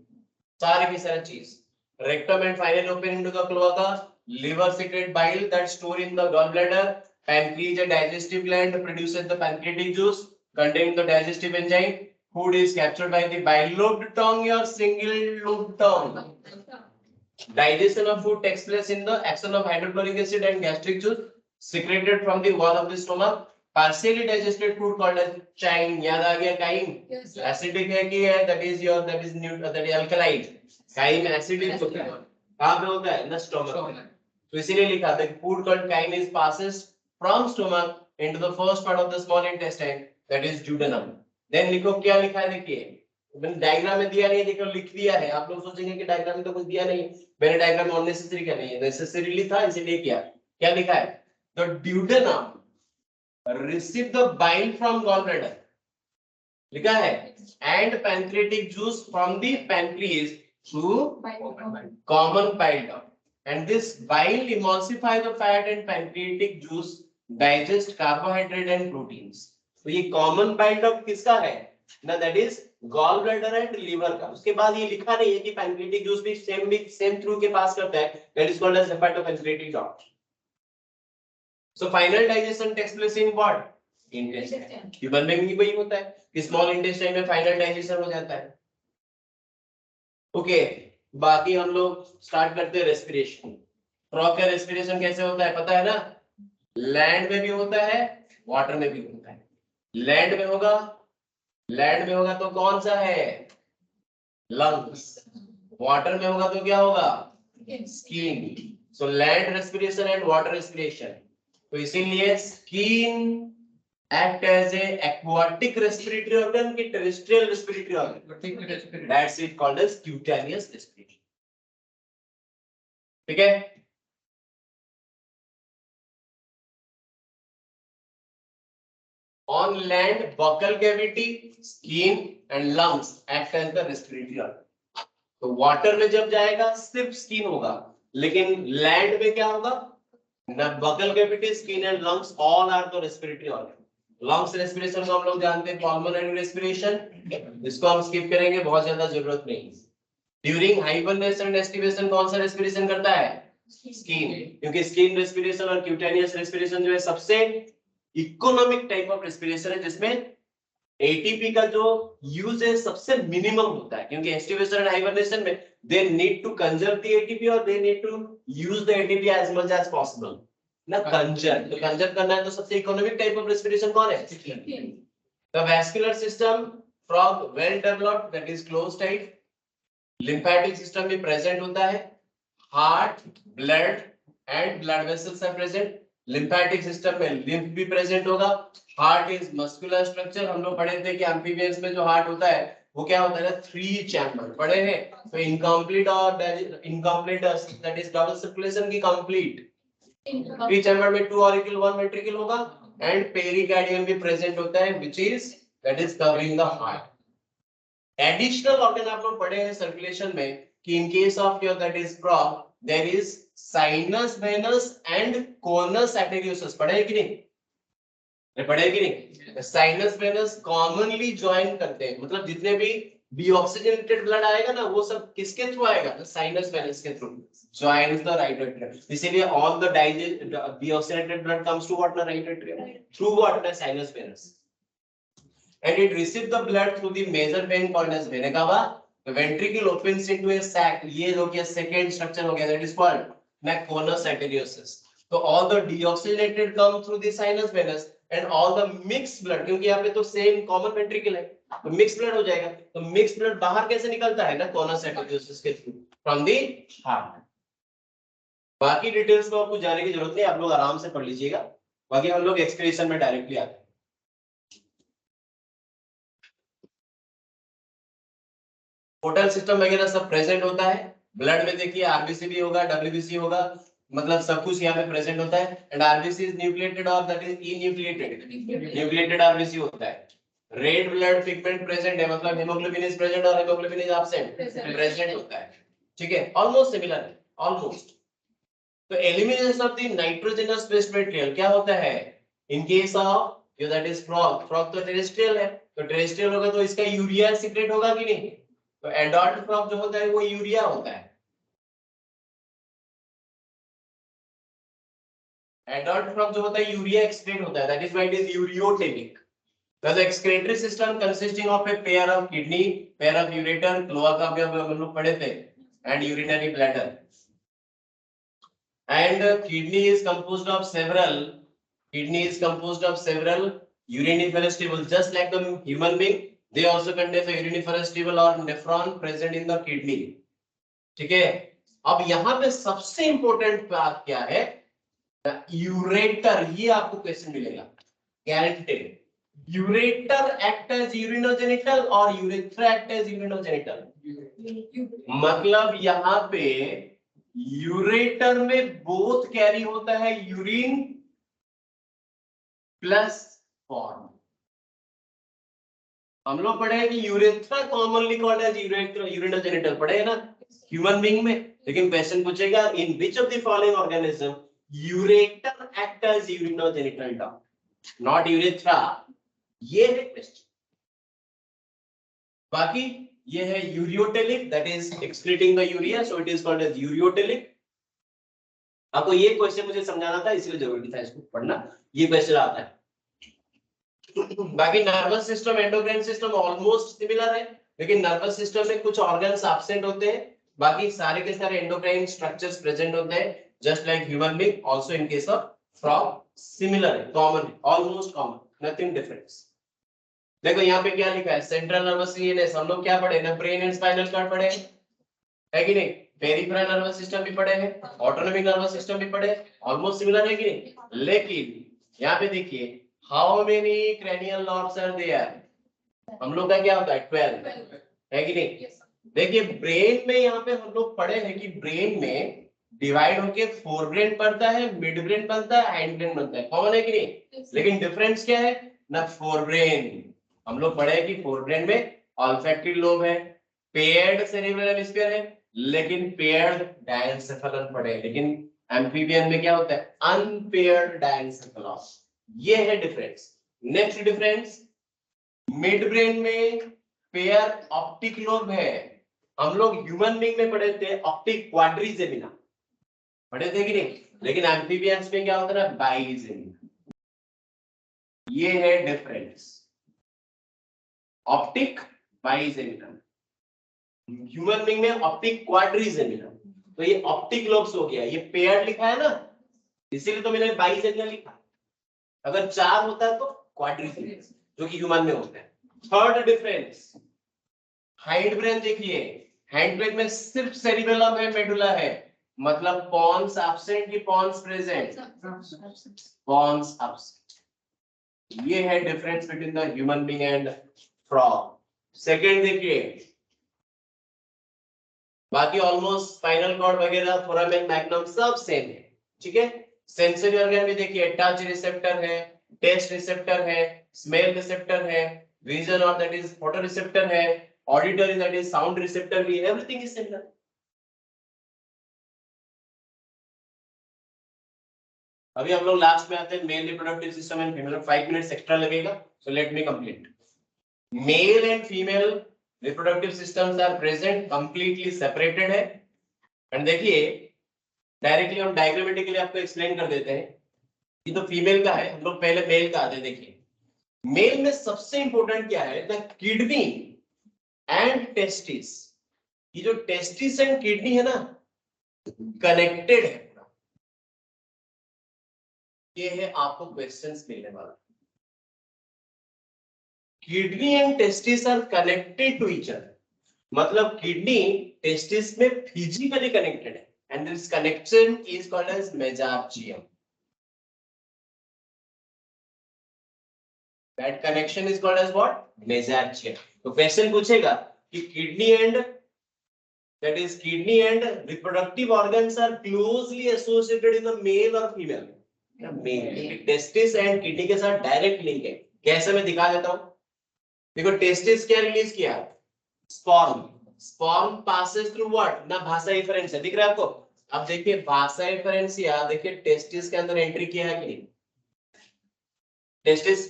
सारे के सारे चीज. Rectum and final open into the cloaca, liver secrete bile that store in the gallbladder, pancreas, a digestive gland, produces the pancreatic juice containing the digestive enzyme. Food is captured by the bilobed tongue or single-lobed tongue. Digestion of food takes place in the action of hydrochloric acid and gastric juice secreted from the wall of the stomach. Partially digested food called as chyme. याद आ गया chyme? Yes, acidic है कि है? That is alkaline. Chyme acidic होता है. कहाँ पे होता है? In the stomach. तो इसीलिए लिखा था कि food called chyme is passes from stomach into the first part of the small intestine, that is duodenum. Then लिखो क्या लिखा है, देखिए मैंने डायग्राम में दिया नहीं है, देखो लिख दिया है. आप लोग सोचेंगे कि डायग्राम में तो कुछ दिया नहीं, मैंने डायग्राम में अननेसेसरी क्या नहीं है, नेसेसरीली था इसीलिए किया. क्या लिखा है? The duodenum receive the bile from gallbladder, लिखा है, and pancreatic juice from the pancreas through common bile duct. And this bile emulsify the fat and pancreatic juice digest carbohydrate and proteins. तो ये common bile duct किसका है ना? That is gallbladder and liver का. उसके बाद ये लिखा नहीं है कि pancreatic juice भी same through के पास करता है. That is called as hepatopancreatic duct. So final digestion takes place in what? Intestine. Human being में वही होता है कि small intestine में final digestion हो जाता है. Okay. बाकी हम लोग स्टार्ट करते हैं रेस्पिरेशन. फ्रॉग का रेस्पिरेशन कैसे होता है पता है ना? लैंड में भी होता है, वाटर में भी होता है. लैंड में होगा तो कौन सा है? लंग्स. वाटर में होगा तो क्या होगा? Skin. So land respiration and water respiration. तो इसीलिए skin act as a aquatic respiratory organ की terrestrial respiratory organ. That's it called as cutaneous respiration. ठीक है? On land, buccal cavity, skin and lungs act as the respiratory organ. तो water में जब जाएगा सिर्फ स्किन होगा, लेकिन लैंड में क्या होगा? ना buccal cavity, skin and lungs all are the respiratory organ. Lungs respiration को हम लोग जानते हैं पल्मोनरी रेस्पिरेशन, इसको हम स्किप करेंगे, बहुत ज्यादा जरूरत नहीं. ड्यूरिंग हाइबरनेशन एंड एस्टिवेशन कौन सा रेस्पिरेशन करता है? स्किन. क्योंकि स्किन रेस्पिरेशन और क्यूटेनियस रेस्पिरेशन जो है सबसे इकोनॉमिक टाइप ऑफ रेस्पिरेशन है, जिसमें एटीपी का जो यूज है सबसे मिनिमम होता है. क्योंकि एस्टिवेशन एंड हाइबरनेशन में they need to conserve the ATP और they need to use the ATP as much as possible ना. कंजर्व, तो कंजर्व करना है तो सबसे इकोनॉमिक टाइप ऑफ रेस्पिरेशन कौन है? The vascular system frog well developed, that is close type. Lymphatic system भी प्रेजेंट होता है. Heart, blood and blood vessels are present. Lymphatic system में लिम्फ भी प्रेजेंट होगा। हार्ट इज मस्कुलर स्ट्रक्चर, हम लोग पढ़े थे कि एम्फीबियंस में जो हार्ट होता है वो क्या होता है ना, 3 चैम्बर पढ़े हैं। तो इनकम्प्लीट और incomplete that is double circulation की कंप्लीट 3 चैम्बर में 2 ऑरिकल 1 वेंट्रिकल होगा एंड पेरिकार्डियम भी प्रेजेंट होता है which is that is covering the heart. Additional organ आप लोग पढ़े हैं सर्कुलेशन में कि in case of your that is frog there is sinus venosus and conus arteriosus, पढ़े कि नहीं, पढ़े कि नहीं। साइनस वेनस कॉमनली ज्वाइन करते हैं, मतलब जितने भी डीऑक्सीजनेटेड ब्लड आएगा ना वो सब किसके थ्रू आएगा, साइनस वेनस के through joins the right atrium, इसीलिए all the deoxygenated blood comes to what, the right atrium, through what, the sinus venous, and it receives the blood through the major vein called as vena cava. The ventricle opens into a sac, ये हो गया second structure हो गया, that is called conus arteriosus. So all the deoxygenated come through the sinus venous and all the mixed blood, क्योंकि यहाँ पे तो same common ventricle है तो mixed blood हो जाएगा, तो mixed blood बाहर कैसे निकलता है ना, conus arteriosus के through from the heart. बाकी डिटेल्स को आपको जाने की जरूरत नहीं, आप लोग आराम से पढ़ लीजिएगा, बाकी हम लोग एक्सक्रीशन में डायरेक्टली आते हैं। पोर्टल सिस्टम वगैरह सब प्रेजेंट होता है, ब्लड में देखिए आरबीसी भी होगा, डब्ल्यूबीसी होगा, मतलब सब कुछ यहाँ पे प्रेजेंट होता है। एंड आरबीसी इज न्यूक्लिएटेड और that is enucleated, nucleated RBC होता है। रेड ब्लड पिगमेंट प्रेजेंट है, मतलब हेमोग्लोबिन इज प्रेजेंट और हेमोग्लोबिन इज एब्सेंट, प्रेजेंट होता है, ठीक है, ऑलमोस्ट सिमिलर है, ऑलमोस्ट। तो elimination of the nitrogenous waste material क्या होता है इन केस ऑफ जो दैट इज फ्रॉग, फ्रॉग तो टेरेस्ट्रियल है, तो टेरेस्ट्रियल होगा तो इसका यूरिया सीक्रेट होगा कि नहीं, तो एडल्ट फ्रॉग जो होता है वो यूरिया होता है, एडल्ट फ्रॉग जो होता है यूरिया एक्सक्रीट होता है, that is why it is ureotelic. The excretory system consisting of a pair of kidney, pair of ureter, cloaca भी हम लोग पढ़े थे, and urinary bladder. And kidney is composed of several uriniferous tubule, just like the human being they also contain the uriniferous tubule or nephron present in the kidney, ठीक है। अब यहाँ पे सबसे इंपॉर्टेंट बात क्या है, यूरेटर, ये आपको क्वेश्चन मिलेगा guaranteed. Ureter act as urinogenital और यूरेथ्रा एक्ट एज यूरिनोजेनिटल, मतलब यहाँ पे यूरेटर में बोथ कैरी होता है यूरिन प्लस फॉर्म। हम लोग पढ़े हैं कि urethra commonly called as urinogenital, पढ़े हैं ना ह्यूमन बीइंग में, लेकिन क्वेश्चन पूछेगा in which of the following organism ureter act as urinogenital duct, not urethra, ये है क्वेश्चन। बाकी ये है ureotelic, that is excreting the urea, so it is called as ureotelic. आपको ये क्वेश्चन मुझे समझाना था इसलिए जरूरी था इसको पढ़ना, ये क्वेश्चन आता है। बाकी nervous system endocrine system almost similar है, लेकिन नर्वस सिस्टम में कुछ ऑर्गन्स एब्सेंट होते हैं, बाकी सारे के सारे एंडोक्राइन स्ट्रक्चर्स प्रेजेंट होते हैं, just like human being, also in case of frog similar है, common, almost common, nothing difference. देखो यहाँ पे क्या लिखा है, सेंट्रल नर्वस सीएनएस, हम लोग क्या पढ़े ना, ब्रेन एंड स्पाइनल कॉर्ड पढ़े है कि नहीं, पेरिफेरल नर्वस सिस्टम भी पढ़े हैं, ऑटोनॉमिक नर्वस सिस्टम भी पढ़े, ऑलमोस्ट सिमिलर है कि नहीं। लेकिन यहाँ पे देखिए how many cranial nerves are there, हम लोग का क्या होता है 12 है कि नहीं। देखिए ब्रेन में यहाँ पे हम लोग पढ़े हैं कि ब्रेन में डिवाइड होके फोर ब्रेन बनता है, मिड ब्रेन बनता है, हाइंड ब्रेन बनता है, कॉमन है कि नहीं। लेकिन डिफरेंस क्या है ना, फोर ब्रेन हम लोग पढ़े कि फोर ब्रेन में ऑल्फैक्टरी लोब है, पेयर्ड सेरेब्रल हेमिस्फीयर है, लेकिन पेयर्ड डायनसेफलन पढ़े, लेकिन एम्फीबियन में क्या होता है अनपेयर्ड डायनसेफलन, ये है difference. Next difference, mid brain में पेयर ऑप्टिक लोब है, हम लोग ह्यूमन बीइंग में पढ़े थे ऑप्टिक क्वाड्रिजेमिना, पढ़े थे कि नहीं, लेकिन एम्फीबियंस में क्या होता है बाइजेमिना, ये है डिफरेंस, ऑप्टिक बाइजेमिना, ह्यूमन बीइंग में ऑप्टिक क्वाड्रिजेमिना, तो ये ऑप्टिक लोब्स हो गया, ये पेयर्ड लिखा है ना इसीलिए तो मैंने बाइजेमिना लिखा, अगर चार होता है तो क्वाड्रिजेमिना जो कि ह्यूमन में होता है। थर्ड डिफरेंस, हाइंड ब्रेन देखिए, हाइंड ब्रेन में सिर्फ सेरिबेलम है, मेडुला है, मतलब पॉन्स एब्सेंट की पॉन्स प्रेजेंट? Pons absent. ये है difference between the human being and frog. Second देखिए, बाकी ऑलमोस्ट स्पाइनल कॉर्ड वगैरह फोरामेन मैग्नम सब सेम है, ठीक है। सेंसरी ऑर्गन में देखिए टच रिसेप्टर है, टेस्ट रिसेप्टर है, स्मेल रिसेप्टर है, विजन और दैट इज फोटो रिसेप्टर है, auditory that is sound receptor भी, एवरीथिंग इज सिमिलर। अभी हम लोग लास्ट में आते हैं male reproductive system and female. 5 minutes extra लगेगा, so let me complete. Male and female reproductive systems are present, completely separated है। एंड देखिए डायरेक्टली हम डायग्रामेटिकली आपको एक्सप्लेन कर देते हैं। ये तो फीमेल का है, हम लोग पहले मेल का आते हैं। देखिए मेल में सबसे इंपॉर्टेंट क्या है, द किडनी एंड टेस्टिस। ये जो टेस्टिस एंड किडनी है ना, कनेक्टेड है। ये है आपको क्वेश्चंस मिलने वाला। Kidney and testis are connected to each other, मतलब किडनी टेस्टिस में फिजिकली कनेक्टेड है and this connection is called as mesorchium. That connection is called as what? Mesorchium. तो क्वेश्चन पूछेगा कि kidney and that is kidney and reproductive organs are closely associated in the male or female? Male. Testis and kidney के साथ direct link है। कैसे मैं दिखा देता हूं। देखो टेस्टिस क्या रिलीज किया? Sperm. Sperm passes through what? ना भाषा इफरेंस है, दिख रहा है आपको? अब देखिए भाषा इफरेंस या देखिए टेस्टिस के अंदर एंट्री किया है कि नहीं? टेस्टिस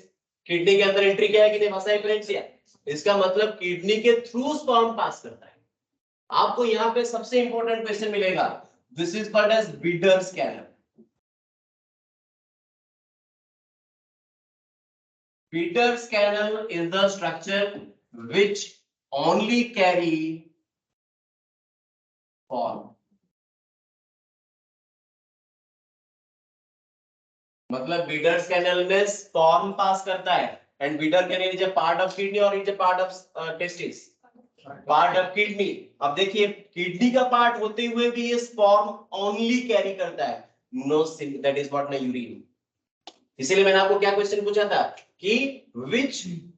किडनी के अंदर एंट्री किया है कि नहीं? भाषा इफरेंस या, इसका मतलब किडनी के थ्रू स्पर्म पास करता है। आपको यहाँ पे सबसे इंपॉर्टेंट क्वेश्चन मिलेगा, this is called as Bidders canal. Peters canal is the structure which only carry form, मतलब बीडर्स कैनल में स्पर्म पास करता है and Bidder canal is a part of kidney और is a part of testis, part of kidney. अब देखिए kidney का part होते हुए भी ये स्पर्म ओनली कैरी करता है, नो दैट इज व्हाट ना यूरिन। इसीलिए मैंने आपको क्या क्वेश्चन पूछा था कि which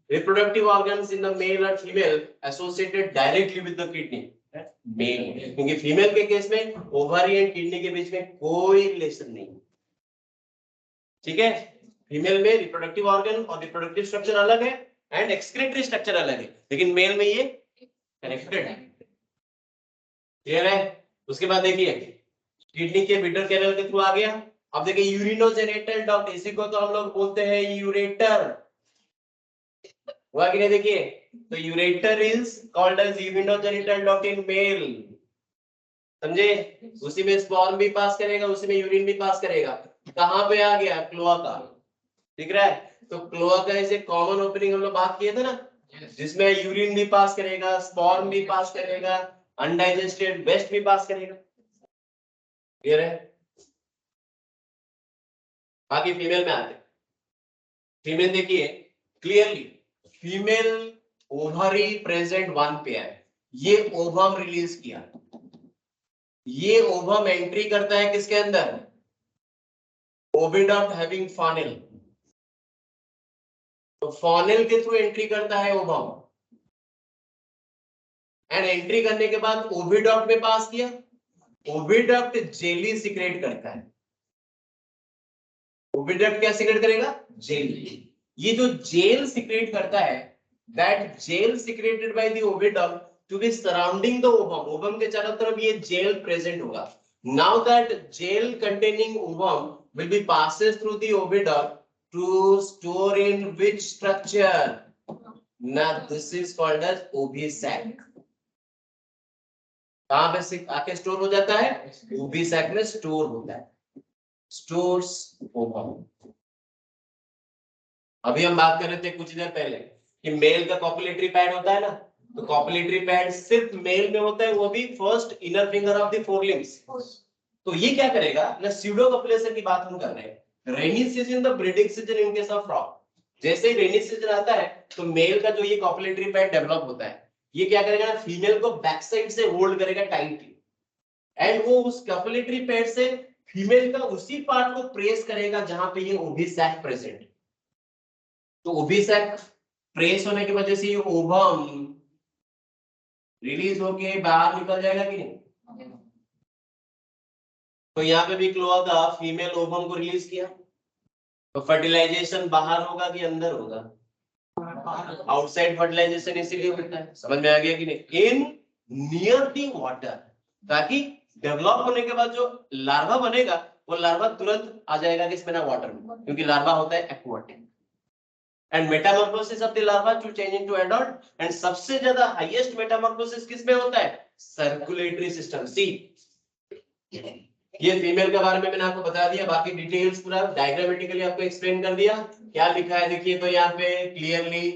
reproductive organs in the male or female associated directly with the kidney? Male, क्योंकि फीमेल के केस में ओवरी एंड किडनी के बीच में कोई रिलेशन नहीं, ठीक है। फीमेल में रिप्रोडक्टिव ऑर्गन और रिप्रोडक्टिव स्ट्रक्चर अलग है एंड एक्सक्रीटरी स्ट्रक्चर अलग है, लेकिन मेल में ये कनेक्टेड है, क्लियर है। उसके बाद देखिए किडनी के बीडर कैनल के थ्रू आ गया। अब देखिए यूरिनोजेनिटल डक्ट, इसी को तो हम लोग बोलते हैं यूरेटर, हुआ कि नहीं? देखिए तो ureter is called as urinogenital duct in male, समझे? उसी में स्पर्म भी पास करेगा, उसी में यूरिन भी पास करेगा। कहां पे आ गया? क्लोआका, दिख रहा है? तो cloaca is a common opening, हम लोग बात किए थे ना, जिसमें यूरिन भी पास करेगा, स्पर्म भी पास करेगा, अनडाइजेस्टेड वेस्ट भी पास करेगा, क्लियर है। बाकी फीमेल में आते, फीमेल देखिए clearly, female ovary present one pair, ये ओवम रिलीज किया, ये ओवम एंट्री करता है किसके अंदर? ओविडक्ट हैविंग फॉनेल, तो फॉनेल के थ्रू एंट्री करता है ओवम एंड एंट्री करने के बाद ओविडक्ट में पास किया, ओविडक्ट जेली सिक्रेट करता है। ओविडक्ट क्या सिक्रेट करेगा? जेल। ये जो जेल सिक्रेट करता है, that gel secreted by the oviduct to be surrounding the ovum, ovum के चारों तरफ ये जेल प्रेजेंट होगा। Now that gel containing ovum will be passes through the oviduct to store in which structure? Now this is called as ovisac. कहां पे आके store हो जाता है? ओविसैक में स्टोर होता है, स्टोर्स ओवम। अभी हम बात कर रहे थे कुछ देर पहले कि मेल का कॉपुलेटरी पैड होता है ना, तो कॉपुलेटरी पैड सिर्फ मेल में होता है, वो भी first inner finger of the four limbs. तो ये क्या करेगा ना, स्यूडो कॉपुलेशन की बात हम कर रहे हैं। Rainy season, the breeding season in case of frog, जैसे ही रेनी सीजन आता है तो मेल का जो ये कॉपुलेटरी पैड डेवलप होता है, ये क्या करेगा ना, फीमेल को बैक साइड से होल्ड करेगा टाइटली, एंड वो उस कॉपुलेटरी पैड से फीमेल का उसी पार्ट को प्रेस करेगा जहां पे ये ओविसैक प्रेजेंट है। तो ओविसैक प्रेस होने की वजह से ये ओवम रिलीज होके बाहर निकल जाएगा कि नहीं। तो यहाँ पे भी क्लोआ का फीमेल ओवम को रिलीज किया, तो फर्टिलाइजेशन बाहर होगा कि अंदर होगा, आउटसाइड फर्टिलाइजेशन इसीलिए होता है। समझ में आ गया कि नहीं। इन नियर दी वाटर, ताकि डेवलप होने के बाद जो लार्वा बनेगा वो लार्वा तुरंत आ जाएगा किसमें ना, वाटर में, क्योंकि लार्वा होता है aquatic. And metamorphosis of the larva to change into adult, and सबसे ज्यादा हाईएस्ट मेटामॉर्फोसिस किसमें होता है, सर्कुलेटरी सिस्टम। सी ये फीमेल के बारे में मैंने आपको बता दिया, बाकी डिटेल्स पूरा डायग्रामेटिकली आपको एक्सप्लेन कर दिया। क्या लिखा है देखिए, तो यहाँ पे क्लियरली